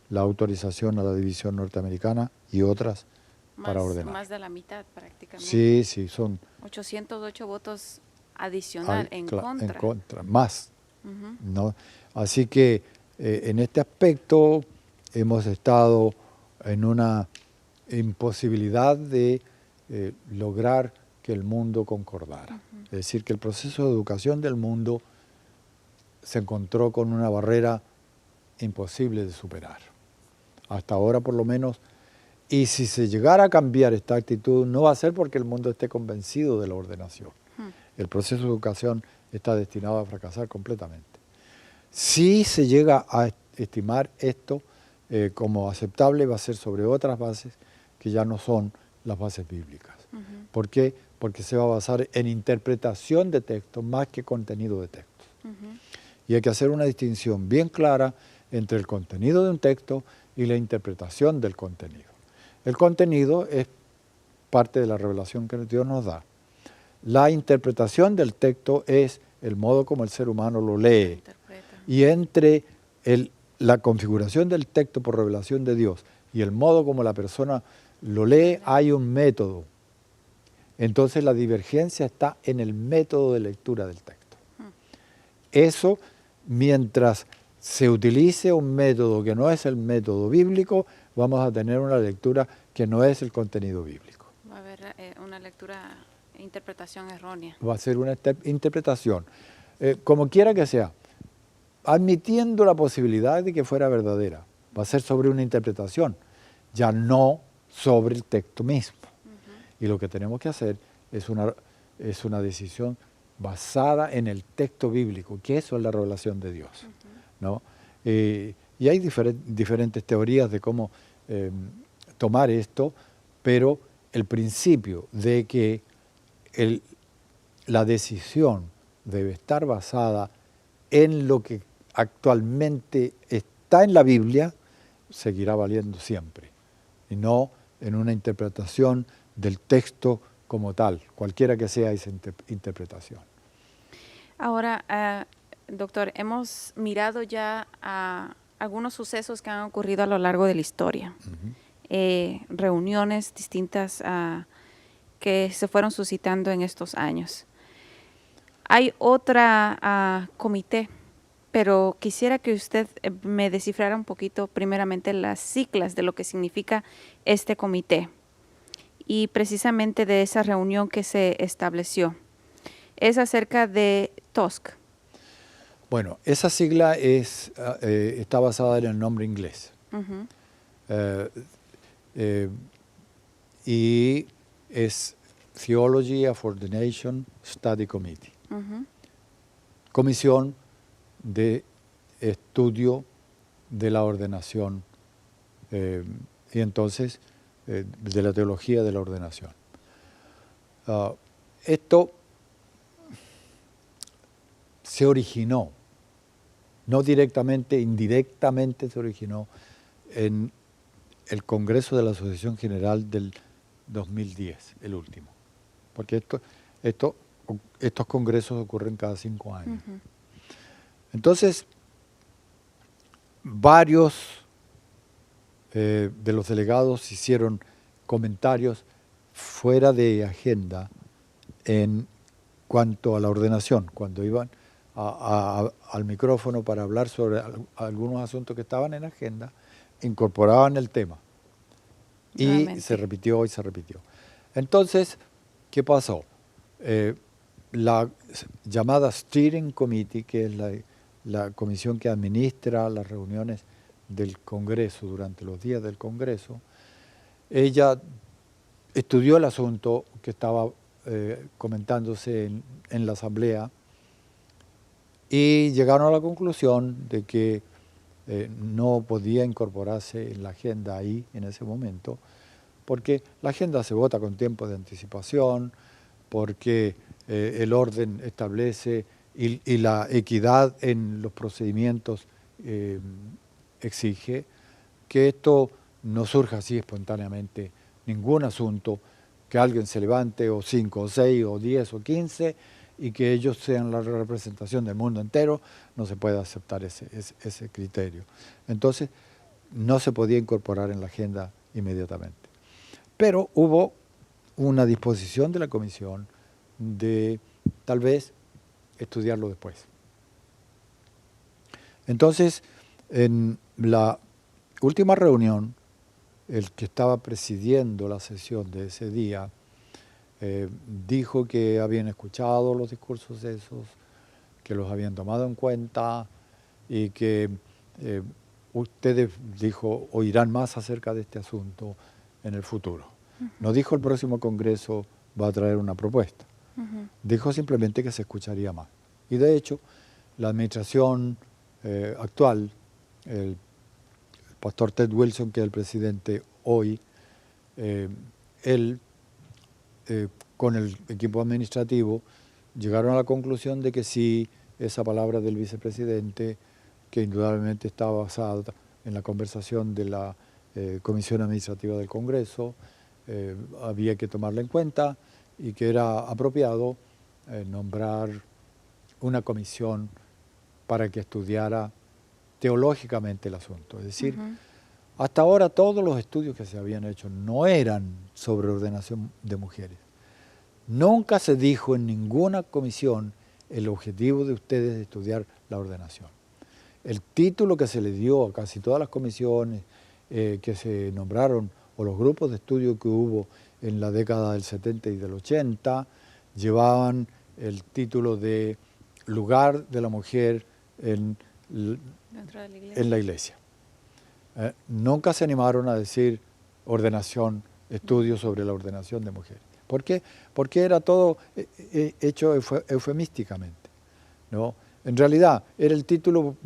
la autorización a la división norteamericana y otras para ordenar. Más de la mitad prácticamente. Sí, sí, son 808 votos adicional en contra. En contra, más. ¿No? Así que en este aspecto hemos estado en una imposibilidad de lograr que el mundo concordara. Es decir, que el proceso de educación del mundo se encontró con una barrera imposible de superar. Hasta ahora por lo menos. Y si se llegara a cambiar esta actitud, no va a ser porque el mundo esté convencido de la ordenación. El proceso de educación está destinado a fracasar completamente. Si se llega a estimar esto como aceptable, va a ser sobre otras bases que ya no son las bases bíblicas. ¿Por qué? Porque se va a basar en interpretación de textos más que contenido de textos. Y hay que hacer una distinción bien clara entre el contenido de un texto y la interpretación del contenido. El contenido es parte de la revelación que Dios nos da. La interpretación del texto es el modo como el ser humano lo lee. Y entre la configuración del texto por revelación de Dios y el modo como la persona lo lee, hay un método. Entonces la divergencia está en el método de lectura del texto. Eso, mientras se utilice un método que no es el método bíblico, vamos a tener una lectura que no es el contenido bíblico. Va a haber una lectura, interpretación errónea. Va a ser una interpretación, como quiera que sea, admitiendo la posibilidad de que fuera verdadera. Va a ser sobre una interpretación, ya no sobre el texto mismo. Y lo que tenemos que hacer es una decisión basada en el texto bíblico, que eso es la revelación de Dios, ¿no? Y hay diferentes teorías de cómo tomar esto, pero el principio de que la decisión debe estar basada en lo que actualmente está en la Biblia, seguirá valiendo siempre, y no en una interpretación del texto como tal, cualquiera que sea esa interpretación. Ahora, doctor, hemos mirado ya a algunos sucesos que han ocurrido a lo largo de la historia, reuniones distintas que se fueron suscitando en estos años. Hay otra comité, pero quisiera que usted me descifrara un poquito primeramente las siglas de lo que significa este comité y precisamente de esa reunión que se estableció. Es acerca de TOSC. Bueno, esa sigla está basada en el nombre inglés. Y es Theology of Ordination Study Committee. Comisión de estudio de la ordenación y entonces de la teología de la ordenación. Esto se originó, no directamente, indirectamente se originó en el Congreso de la Asociación General del 2010, el último. Porque estos congresos ocurren cada 5 años. Entonces, varios de los delegados hicieron comentarios fuera de agenda en cuanto a la ordenación, cuando iban al micrófono para hablar sobre algunos asuntos que estaban en agenda, incorporaban el tema. Y se repitió y se repitió. Entonces, ¿qué pasó? La llamada Steering Committee, que es la comisión que administra las reuniones del Congreso durante los días del Congreso, ella estudió el asunto que estaba comentándose en la asamblea y llegaron a la conclusión de que no podía incorporarse en la agenda ahí, en ese momento, porque la agenda se vota con tiempo de anticipación, porque el orden establece y la equidad en los procedimientos exige que esto no surja así espontáneamente, ningún asunto, que alguien se levante, o 5, o 6, o 10, o 15, y que ellos sean la representación del mundo entero, no se puede aceptar ese criterio. Entonces, no se podía incorporar en la agenda inmediatamente. Pero hubo una disposición de la comisión de tal vez estudiarlo después. Entonces, en la última reunión, el que estaba presidiendo la sesión de ese día dijo que habían escuchado los discursos esos, que los habían tomado en cuenta y que ustedes, dijo, oirán más acerca de este asunto en el futuro. No dijo el próximo Congreso va a traer una propuesta. Dijo simplemente que se escucharía más. Y de hecho, la administración actual, el pastor Ted Wilson, que es el presidente hoy, él, con el equipo administrativo, llegaron a la conclusión de que sí, esa palabra del vicepresidente, que indudablemente estaba basada en la conversación de la Comisión Administrativa del Congreso, había que tomarla en cuenta y que era apropiado nombrar una comisión para que estudiara teológicamente el asunto. Es decir, hasta ahora todos los estudios que se habían hecho no eran sobre ordenación de mujeres. Nunca se dijo en ninguna comisión el objetivo de ustedes de estudiar la ordenación. El título que se le dio a casi todas las comisiones que se nombraron o los grupos de estudio que hubo en la década del 70 y del 80 llevaban el título de lugar de la mujer en la iglesia. Nunca se animaron a decir ordenación, estudios sobre la ordenación de mujeres. ¿Por qué? Porque era todo hecho eufemísticamente, ¿no? En realidad era el título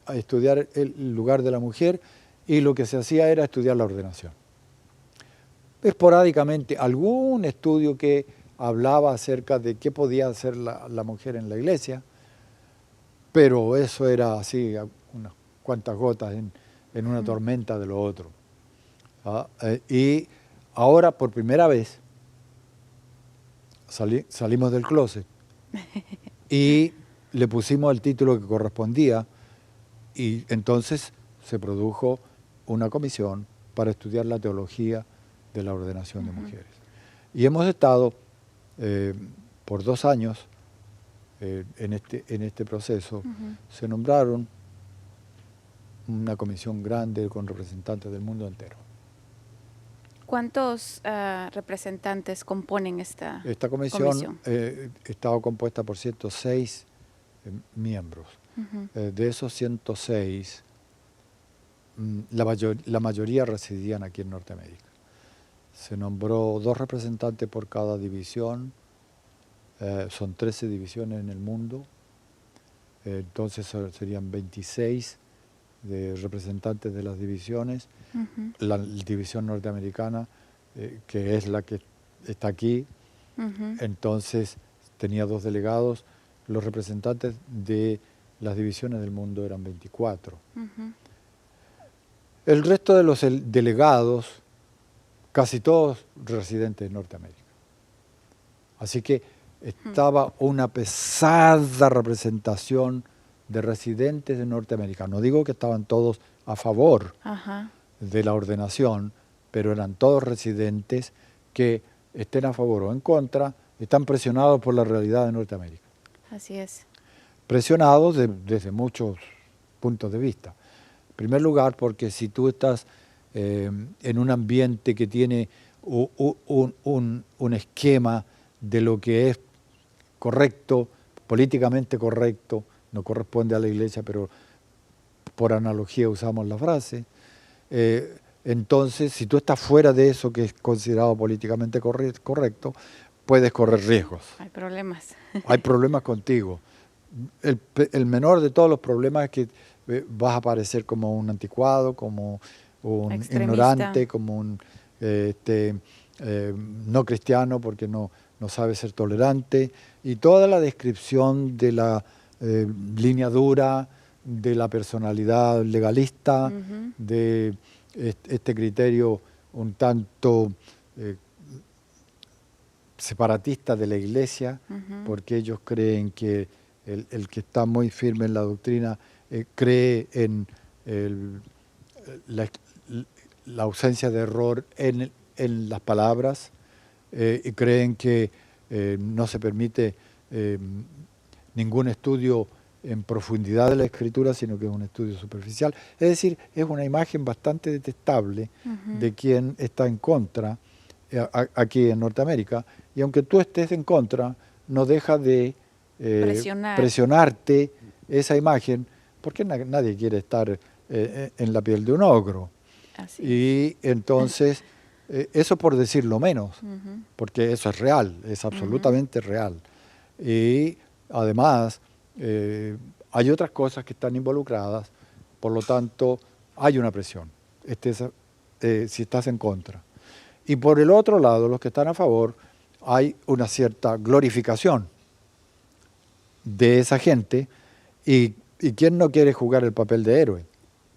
a estudiar el lugar de la mujer y lo que se hacía era estudiar la ordenación. Esporádicamente algún estudio que hablaba acerca de qué podía hacer la mujer en la iglesia, pero eso era así, unas cuantas gotas en una tormenta de lo otro. Y ahora por primera vez salimos del closet y le pusimos el título que correspondía y entonces se produjo una comisión para estudiar la teología de la ordenación de mujeres. Y hemos estado por 2 años en este proceso. Se nombraron una comisión grande con representantes del mundo entero. ¿Cuántos representantes componen esta comisión? Estaba compuesta por 106 miembros. De esos 106, la mayoría residían aquí en Norteamérica. Se nombró 2 representantes por cada división. Son 13 divisiones en el mundo. Entonces serían 26 de representantes de las divisiones. La división norteamericana, que es la que está aquí, entonces tenía 2 delegados. Los representantes de las divisiones del mundo eran 24. El resto de los delegados, casi todos residentes de Norteamérica. Así que estaba una pesada representación de residentes de Norteamérica. No digo que estaban todos a favor de la ordenación, pero eran todos residentes que estén a favor o en contra, están presionados por la realidad de Norteamérica. Así es. Presionados desde muchos puntos de vista. En primer lugar, porque si tú estás en un ambiente que tiene un esquema de lo que es correcto, políticamente correcto, no corresponde a la iglesia, pero por analogía usamos la frase, entonces si tú estás fuera de eso que es considerado políticamente correcto, puedes correr riesgos. Hay problemas. Hay problemas contigo. El menor de todos los problemas es que vas a aparecer como un anticuado, como un ignorante, como un no cristiano porque no sabe ser tolerante, y toda la descripción de la línea dura, de la personalidad legalista, de este criterio un tanto separatista de la iglesia, porque ellos creen que el que está muy firme en la doctrina cree en la ausencia de error en las palabras, y creen que no se permite ningún estudio en profundidad de la escritura, sino que es un estudio superficial. Es decir, es una imagen bastante detestable de quien está en contra aquí en Norteamérica, y aunque tú estés en contra, no deja de presionarte esa imagen, porque nadie quiere estar en la piel de un ogro. Así Y entonces, eso por decirlo menos, Ujú. porque eso es real, es absolutamente real. Y además, hay otras cosas que están involucradas, por lo tanto, hay una presión, si estás en contra. Y por el otro lado, los que están a favor, hay una cierta glorificación de esa gente. ¿Y quién no quiere jugar el papel de héroe?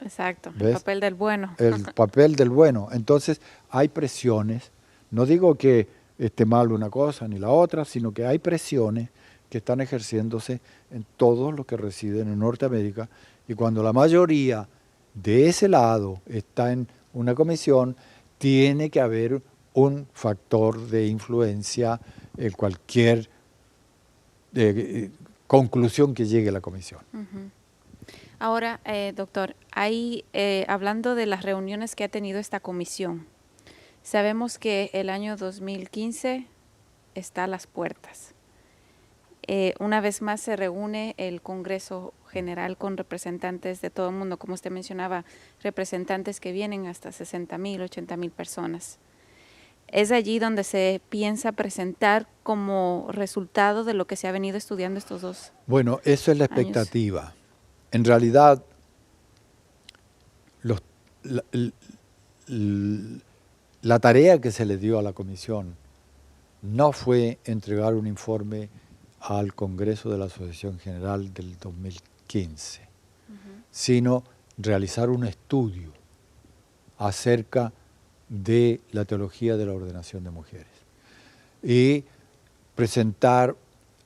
Exacto, el ¿Ves? papel del bueno. El papel del bueno. Entonces, hay presiones. No digo que esté mal una cosa ni la otra, sino que hay presiones que están ejerciéndose en todos los que residen en Norteamérica. Y cuando la mayoría de ese lado está en una comisión, tiene que haber un factor de influencia en cualquier conclusión que llegue a la comisión. Ujú. Ahora, doctor, hablando de las reuniones que ha tenido esta comisión, sabemos que el año 2015 está a las puertas. Una vez más se reúne el Congreso General con representantes de todo el mundo, como usted mencionaba, representantes que vienen hasta 60,000, 80,000 personas. Es allí donde se piensa presentar como resultado de lo que se ha venido estudiando estos 2 Bueno, eso es la años. expectativa. En realidad, los, la, la tarea que se le dio a la comisión no fue entregar un informe al Congreso de la Asociación General del 2015, sino realizar un estudio acerca de la teología de la ordenación de mujeres y presentar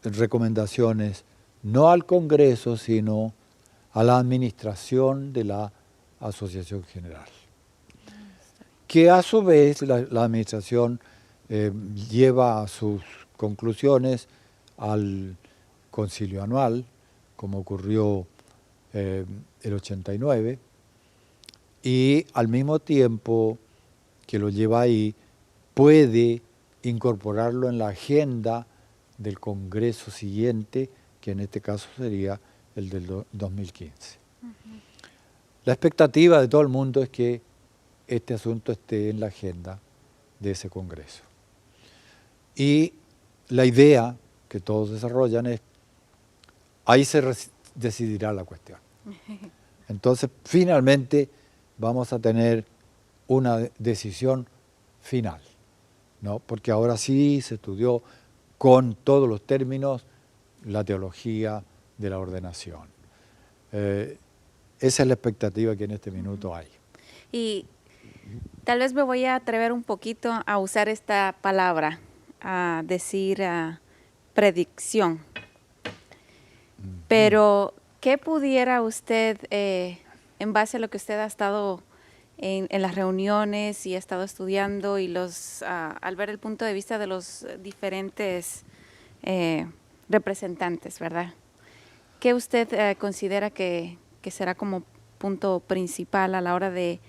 recomendaciones no al Congreso, sino a la administración de la Asociación General, que a su vez la administración lleva a sus conclusiones al concilio anual, como ocurrió el 89, y al mismo tiempo que lo lleva ahí, puede incorporarlo en la agenda del Congreso siguiente, que en este caso sería el del 2015. La expectativa de todo el mundo es que este asunto esté en la agenda de ese Congreso. Y la idea que todos desarrollan es, ahí se decidirá la cuestión. Entonces, finalmente, vamos a tener una decisión final, ¿no? Porque ahora sí se estudió con todos los términos la teología de la ordenación. Esa es la expectativa que en este minuto hay. Y tal vez me voy a atrever un poquito a usar esta palabra, a decir predicción. Pero, ¿qué pudiera usted, en base a lo que usted ha estado en las reuniones y ha estado estudiando y al ver el punto de vista de los diferentes representantes, ¿verdad? ¿Qué usted considera que será como punto principal a la hora de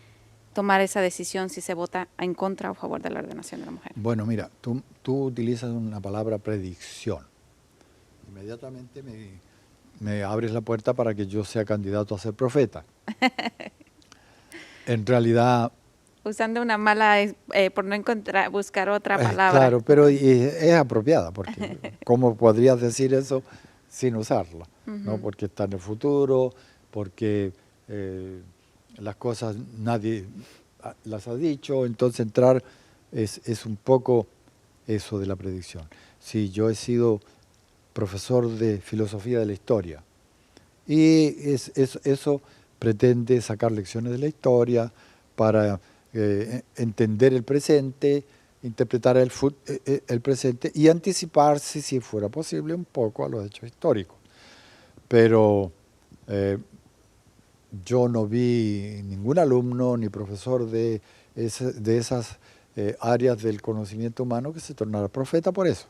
tomar esa decisión si se vota en contra o a favor de la ordenación de la mujer? Bueno, mira, tú utilizas una palabra predicción. Inmediatamente me abres la puerta para que yo sea candidato a ser profeta. En realidad... Usando una mala, por no buscar otra palabra. Claro, pero es apropiada, porque ¿cómo podrías decir eso sin usarla? ¿No? Porque está en el futuro, porque las cosas nadie las ha dicho, entonces entrar es un poco eso de la predicción. Sí, yo he sido profesor de filosofía de la historia y eso pretende sacar lecciones de la historia para entender el presente, interpretar el presente y anticiparse, si fuera posible, un poco a los hechos históricos. Pero yo no vi ningún alumno ni profesor de esas áreas del conocimiento humano que se tornara profeta por eso.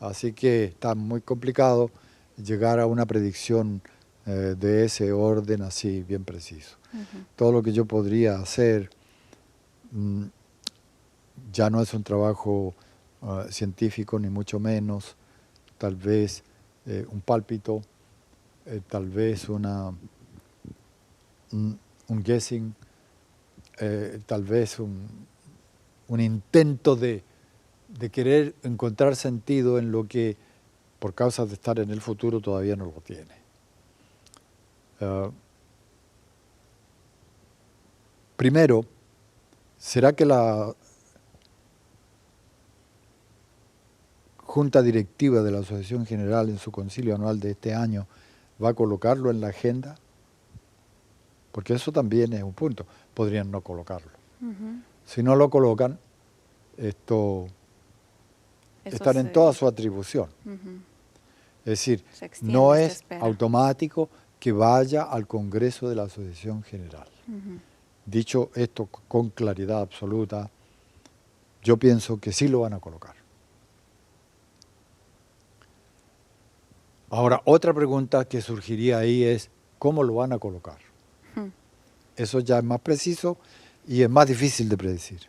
Así que está muy complicado llegar a una predicción de ese orden así bien preciso. Todo lo que yo podría hacer ya no es un trabajo científico, ni mucho menos, tal vez un pálpito, tal vez un guessing, tal vez un intento de querer encontrar sentido en lo que, por causa de estar en el futuro, todavía no lo tiene. Primero, ¿será que la Junta Directiva de la Asociación General en su concilio anual de este año va a colocarlo en la agenda? Porque eso también es un punto. Podrían no colocarlo. Si no lo colocan, están en toda su atribución. Es decir, no es automático que vaya al Congreso de la Asociación General. Dicho esto con claridad absoluta, yo pienso que sí lo van a colocar. Ahora, otra pregunta que surgiría ahí es, ¿cómo lo van a colocar? Eso ya es más preciso y es más difícil de predecir.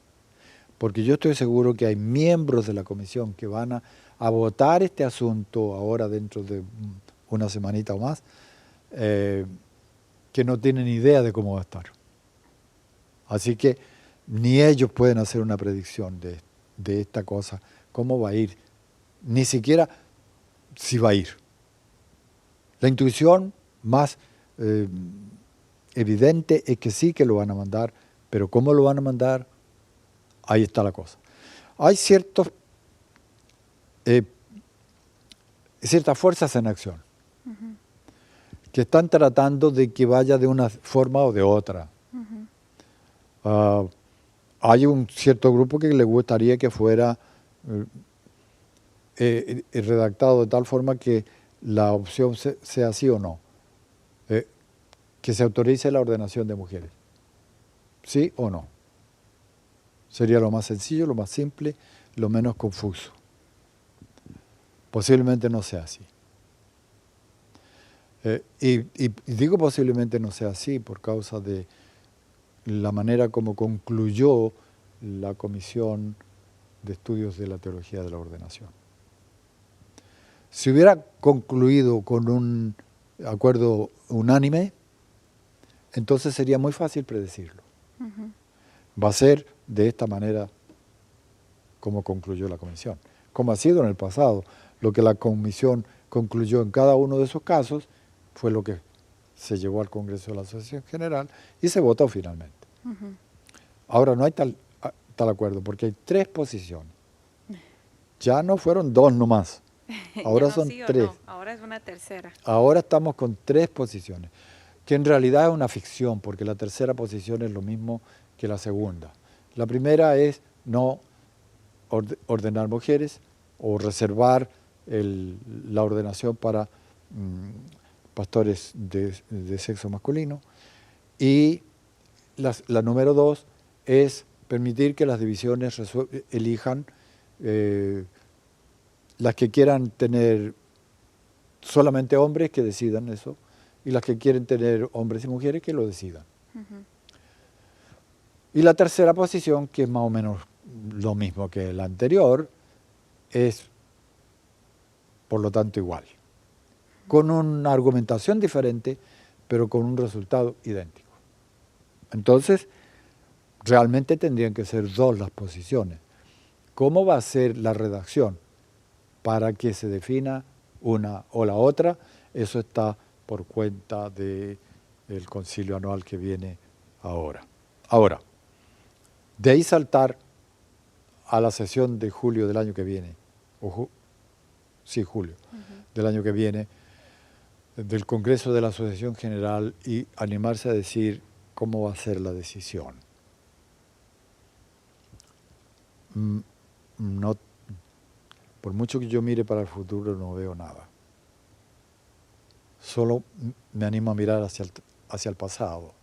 Porque yo estoy seguro que hay miembros de la comisión que van a votar este asunto ahora dentro de una semanita o más, que no tienen idea de cómo va a estar. Así que ni ellos pueden hacer una predicción de esta cosa, cómo va a ir, ni siquiera si va a ir. La intuición más evidente es que sí que lo van a mandar, pero cómo lo van a mandar, ahí está la cosa. Hay ciertas fuerzas en acción que están tratando de que vaya de una forma o de otra. Hay un cierto grupo que le gustaría que fuera redactado de tal forma que la opción sea sí o no. Que se autorice la ordenación de mujeres. ¿Sí o no? Sería lo más sencillo, lo más simple, lo menos confuso. Posiblemente no sea así. Y digo posiblemente no sea así por causa de la manera como concluyó la Comisión de Estudios de la Teología de la Ordenación. Si hubiera concluido con un acuerdo unánime, entonces sería muy fácil predecirlo. Va a ser de esta manera como concluyó la comisión. Como ha sido en el pasado, lo que la comisión concluyó en cada uno de esos casos fue lo que se llevó al Congreso de la Asociación General y se votó finalmente. Ahora no hay tal acuerdo porque hay 3 posiciones. Ya no fueron 2 nomás. Ahora son 3. No. Ahora es una tercera. Ahora estamos con 3 posiciones, que en realidad es una ficción, porque la tercera posición es lo mismo que la segunda. La primera es no ordenar mujeres o reservar la ordenación para pastores de sexo masculino. Y la número 2 es permitir que las divisiones elijan las que quieran tener solamente hombres, que decidan eso, y las que quieren tener hombres y mujeres, que lo decidan. Y la tercera posición, que es más o menos lo mismo que la anterior, es por lo tanto igual, con una argumentación diferente, pero con un resultado idéntico. Entonces, realmente tendrían que ser 2 las posiciones. ¿Cómo va a ser la redacción para que se defina una o la otra? Eso está por cuenta del concilio anual que viene ahora. Ahora, de ahí saltar a la sesión de julio del año que viene, julio del año que viene, del Congreso de la Asociación General, y animarse a decir cómo va a ser la decisión. No, por mucho que yo mire para el futuro, no veo nada. Solo me animo a mirar hacia el pasado.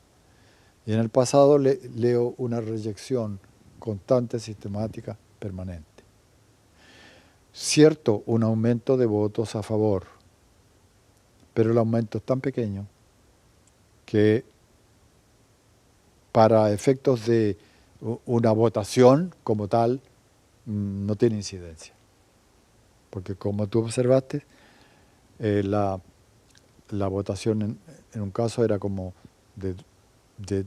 Y en el pasado leo una reyección constante, sistemática, permanente. Cierto, un aumento de votos a favor, pero el aumento es tan pequeño que para efectos de una votación como tal no tiene incidencia. Porque como tú observaste, la votación en un caso era como de de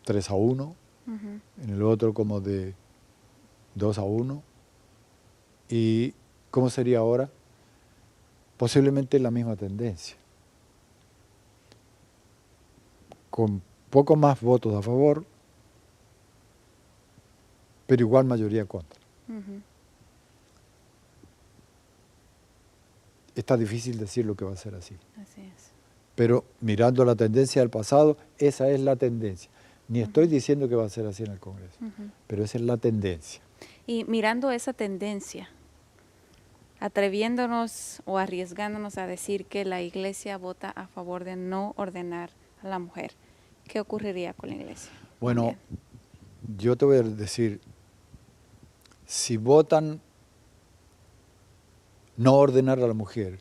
3-1, en el otro como de 2-1. ¿Y cómo sería ahora? Posiblemente la misma tendencia, con poco más votos a favor, pero igual mayoría contra. Está difícil decir lo que va a ser así. Así es. Pero mirando la tendencia del pasado, esa es la tendencia. Ni estoy diciendo que va a ser así en el Congreso, pero esa es la tendencia. Y mirando esa tendencia, atreviéndonos o arriesgándonos a decir que la Iglesia vota a favor de no ordenar a la mujer, ¿qué ocurriría con la Iglesia? Bueno, yo te voy a decir, si votan no ordenar a la mujer,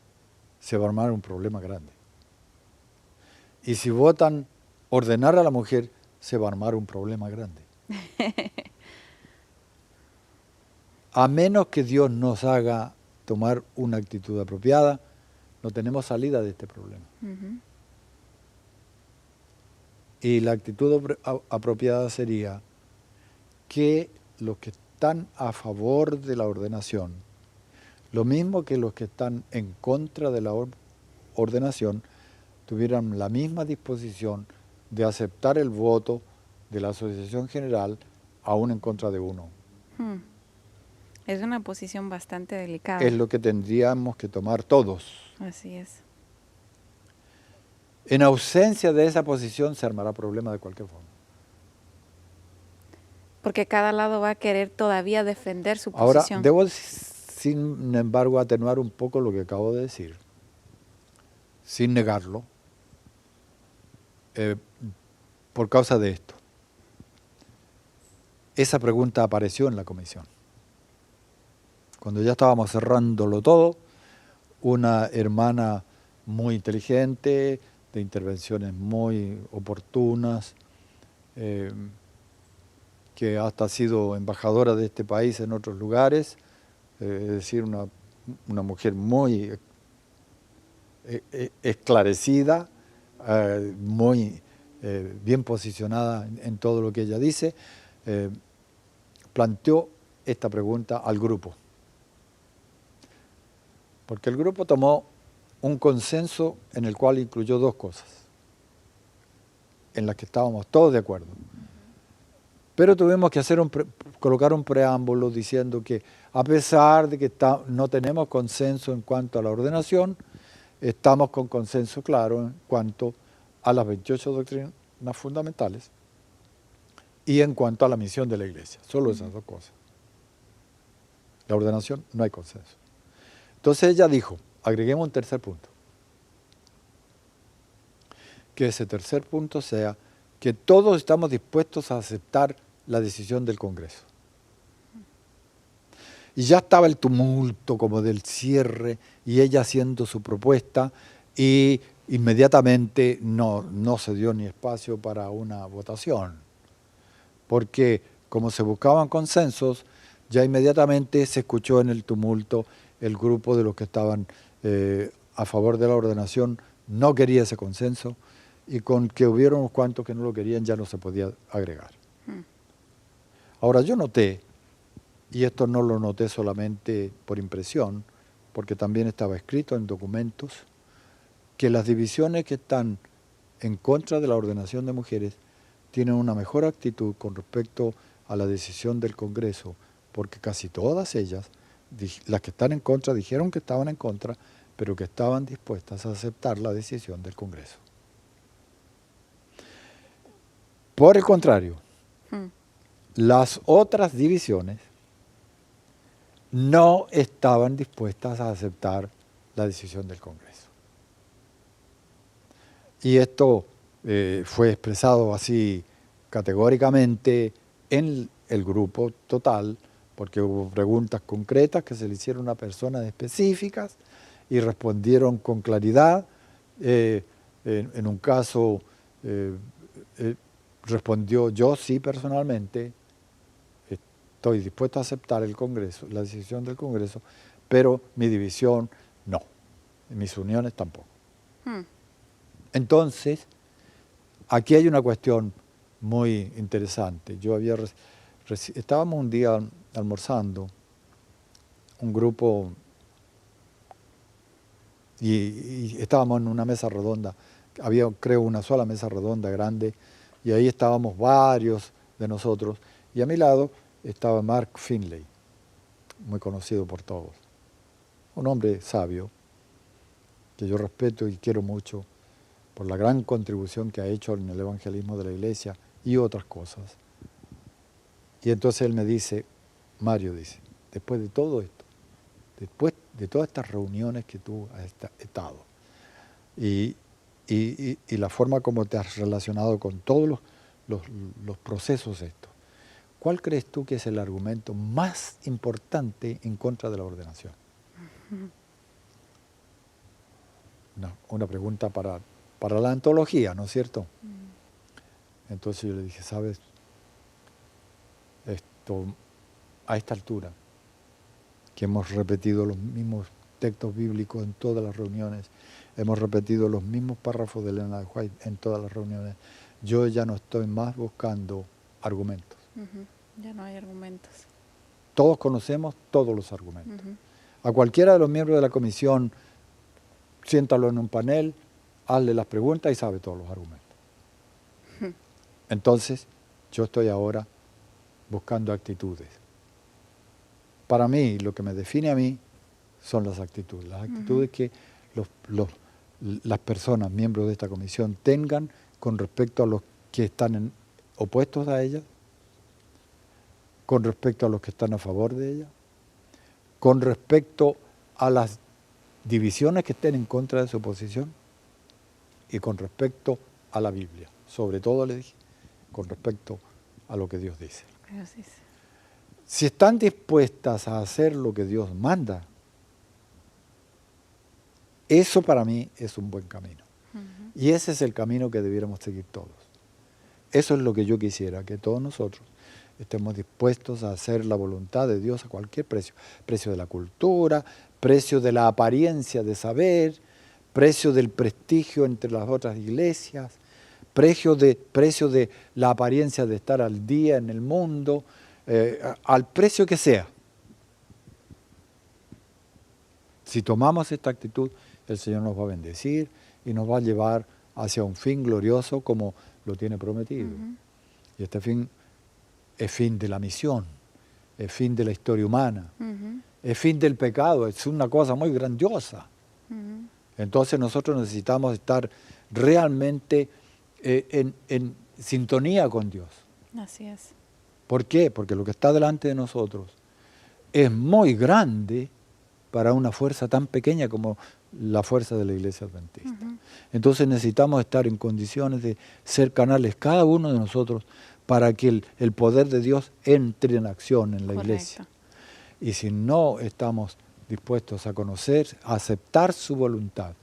se va a armar un problema grande. Y si votan ordenar a la mujer, se va a armar un problema grande. A menos que Dios nos haga tomar una actitud apropiada, no tenemos salida de este problema. Y la actitud apropiada sería que los que están a favor de la ordenación, lo mismo que los que están en contra de la ordenación, tuvieran la misma disposición de aceptar el voto de la Asociación General, aún en contra de uno. Es una posición bastante delicada. Es lo que tendríamos que tomar todos. Así es. En ausencia de esa posición se armará problema de cualquier forma. Porque cada lado va a querer todavía defender su Ahora, posición. debo, sin embargo, atenuar un poco lo que acabo de decir, sin negarlo, por causa de esto. Esa pregunta apareció en la comisión. Cuando ya estábamos cerrándolo todo, una hermana muy inteligente, de intervenciones muy oportunas, que hasta ha sido embajadora de este país en otros lugares, es decir, una mujer muy esclarecida, muy bien posicionada en todo lo que ella dice, planteó esta pregunta al grupo. Porque el grupo tomó un consenso en el cual incluyó dos cosas, en las que estábamos todos de acuerdo. Pero tuvimos que colocar un preámbulo diciendo que a pesar de que no tenemos consenso en cuanto a la ordenación, estamos con consenso claro en cuanto a las 28 doctrinas fundamentales y en cuanto a la misión de la Iglesia. Solo esas dos cosas. La ordenación no hay consenso. Entonces ella dijo, agreguemos un tercer punto. Que ese tercer punto sea que todos estamos dispuestos a aceptar la decisión del Congreso. Y ya estaba el tumulto como del cierre y ella haciendo su propuesta y inmediatamente no se dio ni espacio para una votación. Porque como se buscaban consensos, ya inmediatamente se escuchó en el tumulto el grupo de los que estaban a favor de la ordenación no quería ese consenso y con que hubieron unos cuantos que no lo querían ya no se podía agregar. Ahora yo noté, y esto no lo noté solamente por impresión, porque también estaba escrito en documentos, que las divisiones que están en contra de la ordenación de mujeres tienen una mejor actitud con respecto a la decisión del Congreso, porque casi todas ellas, las que están en contra, dijeron que estaban en contra, pero que estaban dispuestas a aceptar la decisión del Congreso. Por el contrario, las otras divisiones no estaban dispuestas a aceptar la decisión del Congreso. Y esto fue expresado así categóricamente en el grupo total, porque hubo preguntas concretas que se le hicieron a personas específicas y respondieron con claridad. En un caso respondió yo sí personalmente, estoy dispuesto a aceptar el Congreso, la decisión del Congreso, pero mi división no, mis uniones tampoco. Entonces, aquí hay una cuestión muy interesante. Estábamos un día almorzando, un grupo, y estábamos en una mesa redonda. Había, creo, una sola mesa redonda grande, y ahí estábamos varios de nosotros. Y a mi lado estaba Mark Finley, muy conocido por todos. Un hombre sabio, que yo respeto y quiero mucho por la gran contribución que ha hecho en el evangelismo de la iglesia y otras cosas. Y entonces él me dice, Mario dice, después de todo esto, después de todas estas reuniones que tú has estado y la forma como te has relacionado con todos los procesos estos, ¿cuál crees tú que es el argumento más importante en contra de la ordenación? Una pregunta para la antología, ¿no es cierto? Entonces yo le dije, ¿sabes? A esta altura, que hemos repetido los mismos textos bíblicos en todas las reuniones, hemos repetido los mismos párrafos de Elena de White en todas las reuniones, yo ya no estoy más buscando argumentos. Ya no hay argumentos. Todos conocemos todos los argumentos. A cualquiera de los miembros de la comisión, siéntalo en un panel, hazle las preguntas y sabe todos los argumentos. Entonces, yo estoy ahora buscando actitudes. Para mí, lo que me define a mí son las actitudes. Las actitudes que las personas, miembros de esta comisión, tengan con respecto a los que están opuestos a ella, con respecto a los que están a favor de ella, con respecto a las divisiones que estén en contra de su posición y con respecto a la Biblia. Sobre todo, le dije, con respecto a lo que Dios dice. Si están dispuestas a hacer lo que Dios manda, eso para mí es un buen camino. Y ese es el camino que debiéramos seguir todos. Eso es lo que yo quisiera, que todos nosotros estemos dispuestos a hacer la voluntad de Dios a cualquier precio. Precio de la cultura, precio de la apariencia de saber, precio del prestigio entre las otras iglesias, precio de la apariencia de estar al día en el mundo, al precio que sea. Si tomamos esta actitud, el Señor nos va a bendecir y nos va a llevar hacia un fin glorioso como lo tiene prometido. Y este fin es fin de la misión, es fin de la historia humana, es fin del pecado, es una cosa muy grandiosa. Entonces nosotros necesitamos estar realmente en sintonía con Dios. Así es. ¿Por qué? Porque lo que está delante de nosotros es muy grande para una fuerza tan pequeña como la fuerza de la Iglesia Adventista. Entonces necesitamos estar en condiciones de ser canales, cada uno de nosotros, para que el poder de Dios entre en acción en la Iglesia. Y si no estamos dispuestos a conocer, a aceptar su voluntad,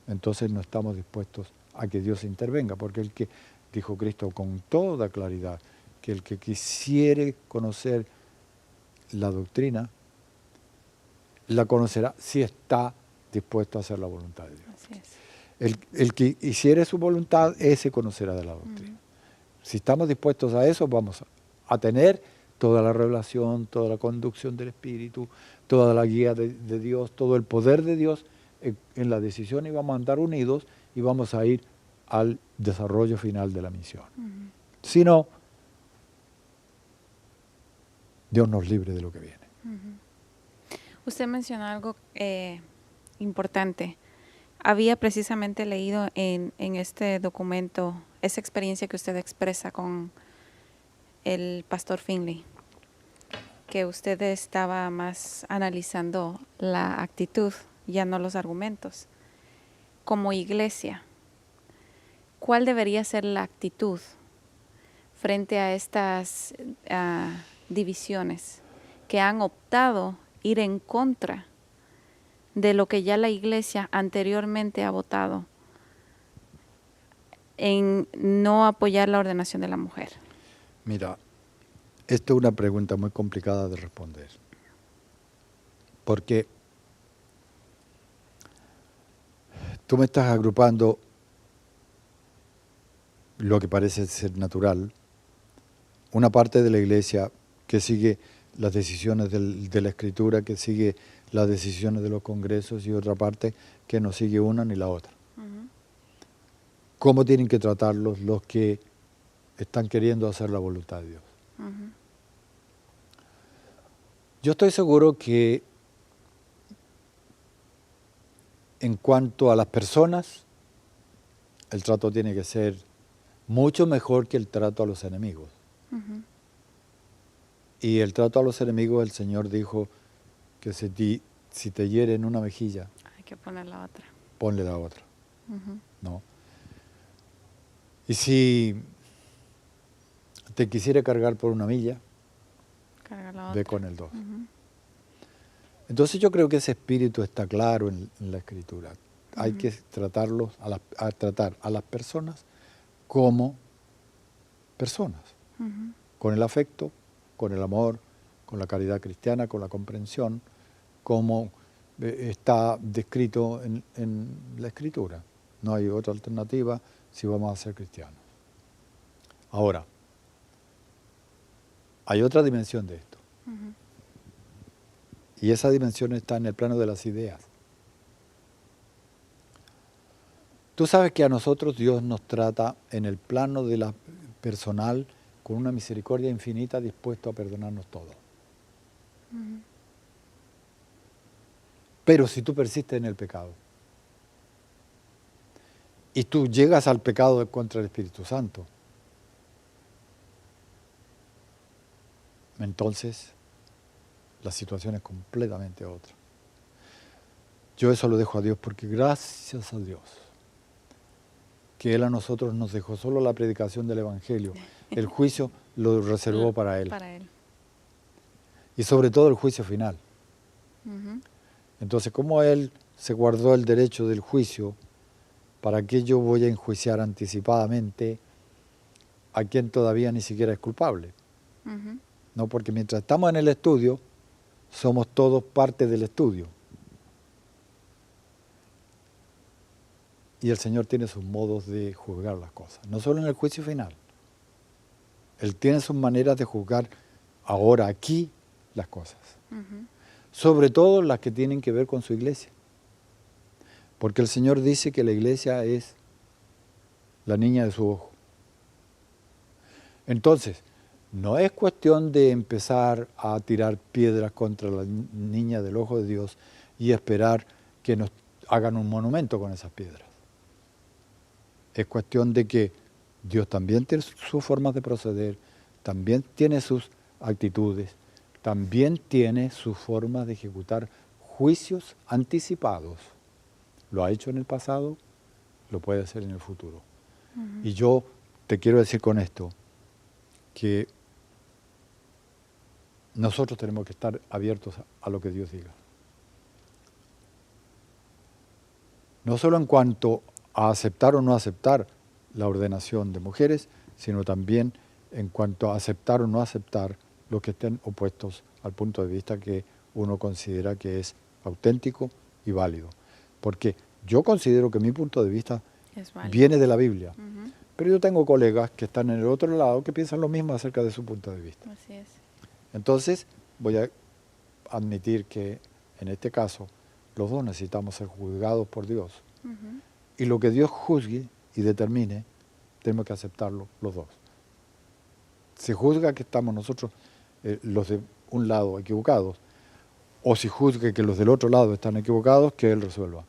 entonces no estamos dispuestos a que Dios intervenga, porque el que, dijo Cristo con toda claridad, que el que quisiere conocer la doctrina, la conocerá si está dispuesto a hacer la voluntad de Dios. Así es. El que hiciere su voluntad, ese conocerá de la doctrina. Si estamos dispuestos a eso, vamos a tener toda la revelación, toda la conducción del Espíritu, toda la guía de Dios, todo el poder de Dios en la decisión, y vamos a andar unidos y vamos a ir al desarrollo final de la misión. Si no, Dios nos libre de lo que viene. Usted mencionó algo importante. Había precisamente leído en este documento esa experiencia que usted expresa con el pastor Finley, que usted estaba más analizando la actitud, ya no los argumentos. Como iglesia, ¿cuál debería ser la actitud frente a estas divisiones que han optado ir en contra de lo que ya la iglesia anteriormente ha votado en no apoyar la ordenación de la mujer? Mira, esta es una pregunta muy complicada de responder, porque tú me estás agrupando lo que parece ser natural, una parte de la iglesia que sigue las decisiones de la Escritura, que sigue las decisiones de los congresos, y otra parte que no sigue una ni la otra. ¿Cómo tienen que tratarlos los que están queriendo hacer la voluntad de Dios? Yo estoy seguro que en cuanto a las personas, el trato tiene que ser mucho mejor que el trato a los enemigos. Y el trato a los enemigos, el Señor dijo que si te hieren una mejilla, hay que poner la otra. Ponle la otra. ¿No? Y si te quisiera cargar por una milla, ve con el 2. Entonces yo creo que ese espíritu está claro en la Escritura. Hay que tratar a las personas como personas, con el afecto, con el amor, con la caridad cristiana, con la comprensión, como está descrito en la Escritura. No hay otra alternativa si vamos a ser cristianos. Ahora, hay otra dimensión de esto. Y esa dimensión está en el plano de las ideas. Tú sabes que a nosotros Dios nos trata en el plano de la personal con una misericordia infinita, dispuesto a perdonarnos todo. Pero si tú persistes en el pecado y tú llegas al pecado contra el Espíritu Santo, entonces la situación es completamente otra. Yo eso lo dejo a Dios, porque gracias a Dios que Él a nosotros nos dejó solo la predicación del Evangelio. El juicio lo reservó para Él. Y sobre todo el juicio final. Entonces, como Él se guardó el derecho del juicio, ¿para qué yo voy a enjuiciar anticipadamente a quien todavía ni siquiera es culpable? No, porque mientras estamos en el estudio, somos todos parte del estudio. Y el Señor tiene sus modos de juzgar las cosas, no solo en el juicio final. Él tiene sus maneras de juzgar ahora, aquí, las cosas. Sobre todo las que tienen que ver con su iglesia. Porque el Señor dice que la iglesia es la niña de su ojo. Entonces, no es cuestión de empezar a tirar piedras contra la niña del ojo de Dios y esperar que nos hagan un monumento con esas piedras. Es cuestión de que Dios también tiene sus formas de proceder, también tiene sus actitudes, también tiene sus formas de ejecutar juicios anticipados. Lo ha hecho en el pasado, lo puede hacer en el futuro. Y yo te quiero decir con esto que nosotros tenemos que estar abiertos a lo que Dios diga. No solo en cuanto a aceptar o no aceptar la ordenación de mujeres, sino también en cuanto a aceptar o no aceptar los que estén opuestos al punto de vista que uno considera que es auténtico y válido. Porque yo considero que mi punto de vista viene de la Biblia. Pero yo tengo colegas que están en el otro lado que piensan lo mismo acerca de su punto de vista. Así es. Entonces, voy a admitir que en este caso los dos necesitamos ser juzgados por Dios. Y lo que Dios juzgue y determine, tenemos que aceptarlo los dos. Si juzga que estamos nosotros, los de un lado, equivocados, o si juzga que los del otro lado están equivocados, que Él resuelva.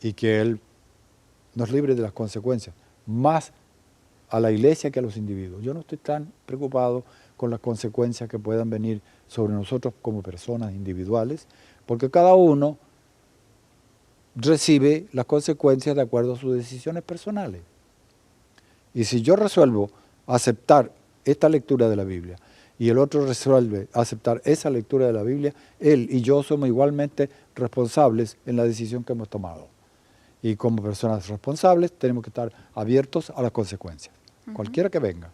Y que Él nos libre de las consecuencias, más a la iglesia que a los individuos. Yo no estoy tan preocupado con las consecuencias que puedan venir sobre nosotros como personas individuales, porque cada uno recibe las consecuencias de acuerdo a sus decisiones personales. Y si yo resuelvo aceptar esta lectura de la Biblia y el otro resuelve aceptar esa lectura de la Biblia, él y yo somos igualmente responsables en la decisión que hemos tomado. Y como personas responsables tenemos que estar abiertos a las consecuencias, cualquiera que venga.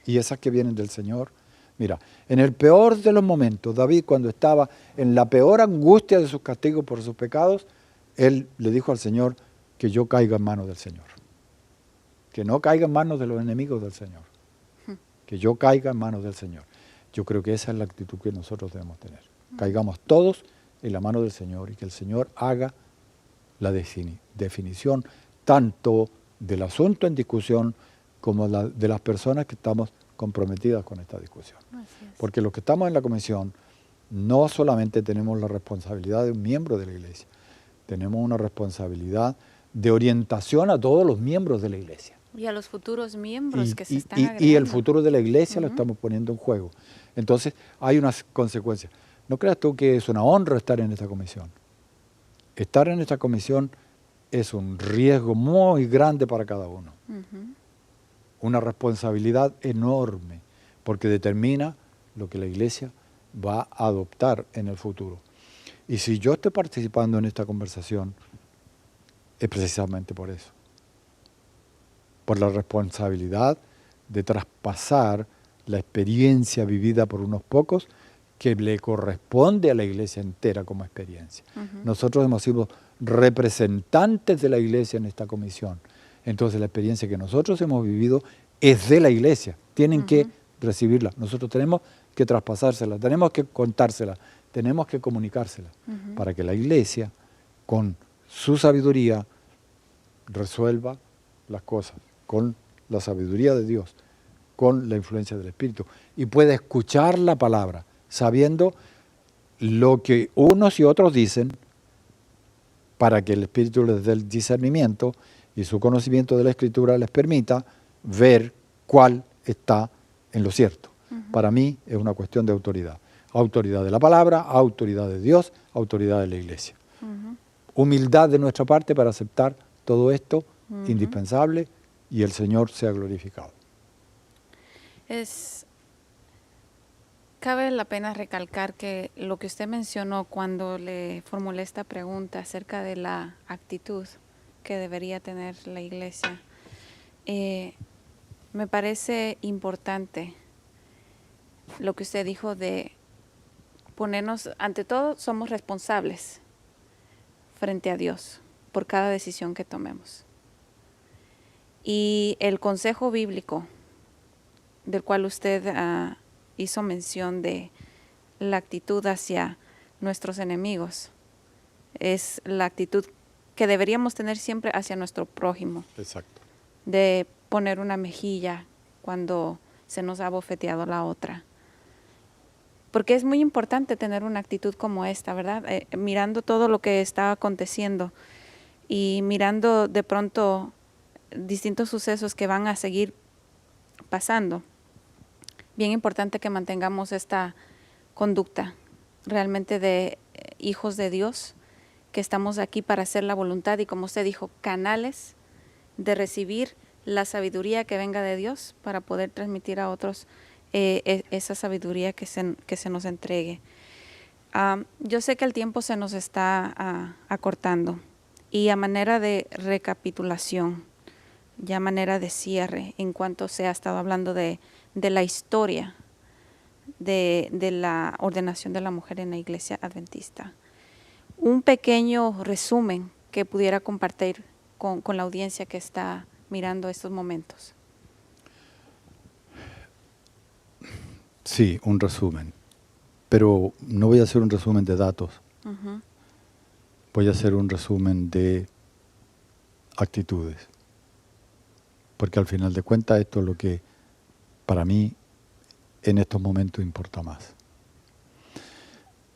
Y esas que vienen del Señor. Mira, en el peor de los momentos, David, cuando estaba en la peor angustia de sus castigos por sus pecados, él le dijo al Señor que yo caiga en manos del Señor. que no caiga en manos de los enemigos del Señor, que yo caiga en manos del Señor. Yo creo que esa es la actitud que nosotros debemos tener. Caigamos todos en la mano del Señor y que el Señor haga la definición tanto del asunto en discusión como de las personas que estamos comprometidas con esta discusión. Porque los que estamos en la comisión no solamente tenemos la responsabilidad de un miembro de la iglesia, tenemos una responsabilidad de orientación a todos los miembros de la iglesia. Y a los futuros miembros que se están agregando. Y el futuro de la iglesia lo estamos poniendo en juego. Entonces, hay unas consecuencias. ¿No creas tú que es una honra estar en esta comisión? Estar en esta comisión es un riesgo muy grande para cada uno. Una responsabilidad enorme, porque determina lo que la iglesia va a adoptar en el futuro. Y si yo estoy participando en esta conversación, es precisamente por eso. Por la responsabilidad de traspasar la experiencia vivida por unos pocos que le corresponde a la iglesia entera como experiencia. Nosotros hemos sido representantes de la iglesia en esta comisión. Entonces la experiencia que nosotros hemos vivido es de la iglesia. Tienen que recibirla. Nosotros tenemos que traspasársela, tenemos que contársela, tenemos que comunicársela para que la iglesia, con su sabiduría, resuelva las cosas, con la sabiduría de Dios, con la influencia del Espíritu, y pueda escuchar la palabra, sabiendo lo que unos y otros dicen, para que el Espíritu les dé el discernimiento y su conocimiento de la Escritura les permita ver cuál está en lo cierto. Para mí es una cuestión de autoridad. Autoridad de la palabra, autoridad de Dios, autoridad de la iglesia. Humildad de nuestra parte para aceptar todo esto, indispensable, y el Señor sea glorificado. Cabe la pena recalcar que lo que usted mencionó cuando le formulé esta pregunta acerca de la actitud que debería tener la iglesia, me parece importante lo que usted dijo de ponernos, ante todo, somos responsables frente a Dios por cada decisión que tomemos. Y el consejo bíblico del cual usted hizo mención de la actitud hacia nuestros enemigos, es la actitud que deberíamos tener siempre hacia nuestro prójimo. Exacto. De poner una mejilla cuando se nos ha bofeteado la otra. Porque es muy importante tener una actitud como esta, ¿verdad? Mirando todo lo que está aconteciendo y mirando de pronto distintos sucesos que van a seguir pasando. Bien importante que mantengamos esta conducta realmente de hijos de Dios, que estamos aquí para hacer la voluntad y, como usted dijo, canales de recibir la sabiduría que venga de Dios para poder transmitir a otros esa sabiduría que se nos entregue. Yo sé que el tiempo se nos está acortando, y a manera de recapitulación, ya a manera de cierre, en cuanto se ha estado hablando de la historia de la ordenación de la mujer en la iglesia adventista, un pequeño resumen que pudiera compartir con la audiencia que está mirando estos momentos. Sí, un resumen, pero no voy a hacer un resumen de datos, voy a hacer un resumen de actitudes, porque al final de cuentas esto es lo que para mí en estos momentos importa más.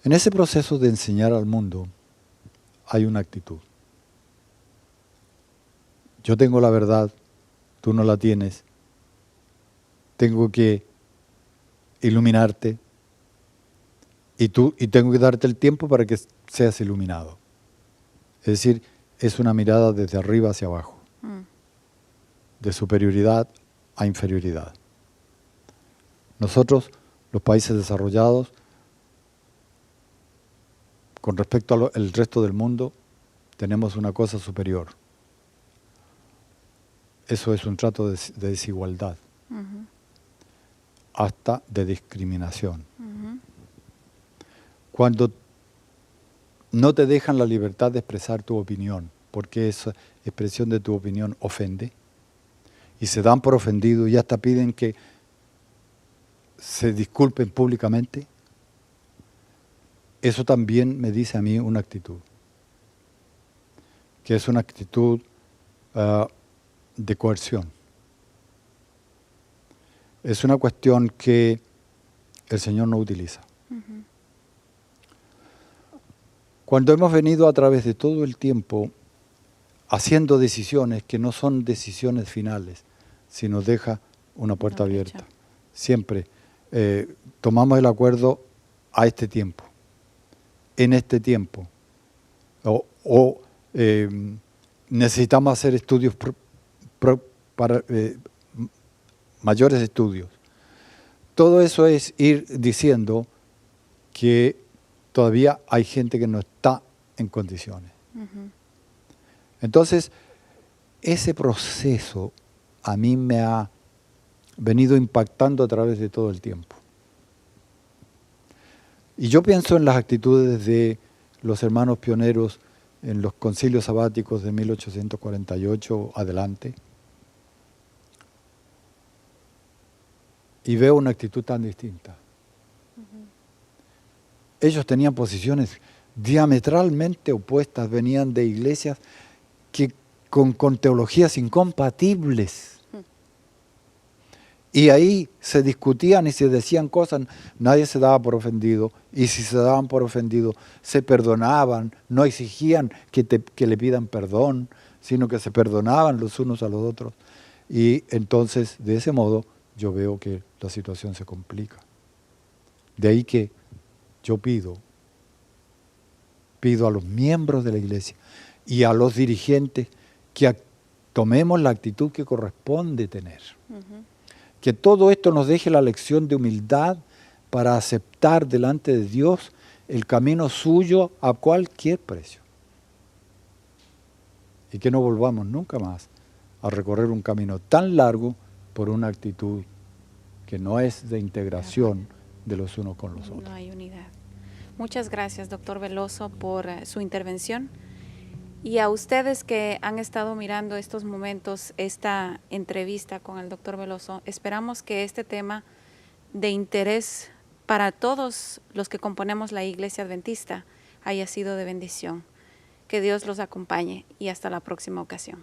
En ese proceso de enseñar al mundo hay una actitud. Yo tengo la verdad, tú no la tienes, tengo que iluminarte y tengo que darte el tiempo para que seas iluminado. Es decir, es una mirada desde arriba hacia abajo, de superioridad a inferioridad. Nosotros, los países desarrollados, con respecto al resto del mundo, tenemos una cosa superior. Eso es un trato de desigualdad, hasta de discriminación. Cuando no te dejan la libertad de expresar tu opinión, porque esa expresión de tu opinión ofende, y se dan por ofendidos y hasta piden que se disculpen públicamente, eso también me dice a mí una actitud, que es una actitud de coerción. Es una cuestión que el Señor no utiliza. Cuando hemos venido a través de todo el tiempo haciendo decisiones que no son decisiones finales, sino deja una puerta abierta. Siempre tomamos el acuerdo a este tiempo, en este tiempo, o necesitamos hacer estudios para mayores estudios. Todo eso es ir diciendo que todavía hay gente que no está en condiciones. Entonces, ese proceso a mí me ha venido impactando a través de todo el tiempo. Y yo pienso en las actitudes de los hermanos pioneros en los concilios sabáticos de 1848 adelante, y veo una actitud tan distinta. Ellos tenían posiciones diametralmente opuestas, venían de iglesias que con teologías incompatibles. Y ahí se discutían y se decían cosas, nadie se daba por ofendido, y si se daban por ofendido, se perdonaban, no exigían que le pidan perdón, sino que se perdonaban los unos a los otros. Y entonces, de ese modo, yo veo que la situación se complica. De ahí que yo pido a los miembros de la iglesia y a los dirigentes que tomemos la actitud que corresponde tener. Que todo esto nos deje la lección de humildad para aceptar delante de Dios el camino suyo a cualquier precio. Y que no volvamos nunca más a recorrer un camino tan largo por una actitud que no es de integración de los unos con los otros. No hay unidad. Muchas gracias, doctor Veloso, por su intervención. Y a ustedes que han estado mirando estos momentos, esta entrevista con el doctor Veloso, esperamos que este tema de interés para todos los que componemos la Iglesia Adventista haya sido de bendición. Que Dios los acompañe y hasta la próxima ocasión.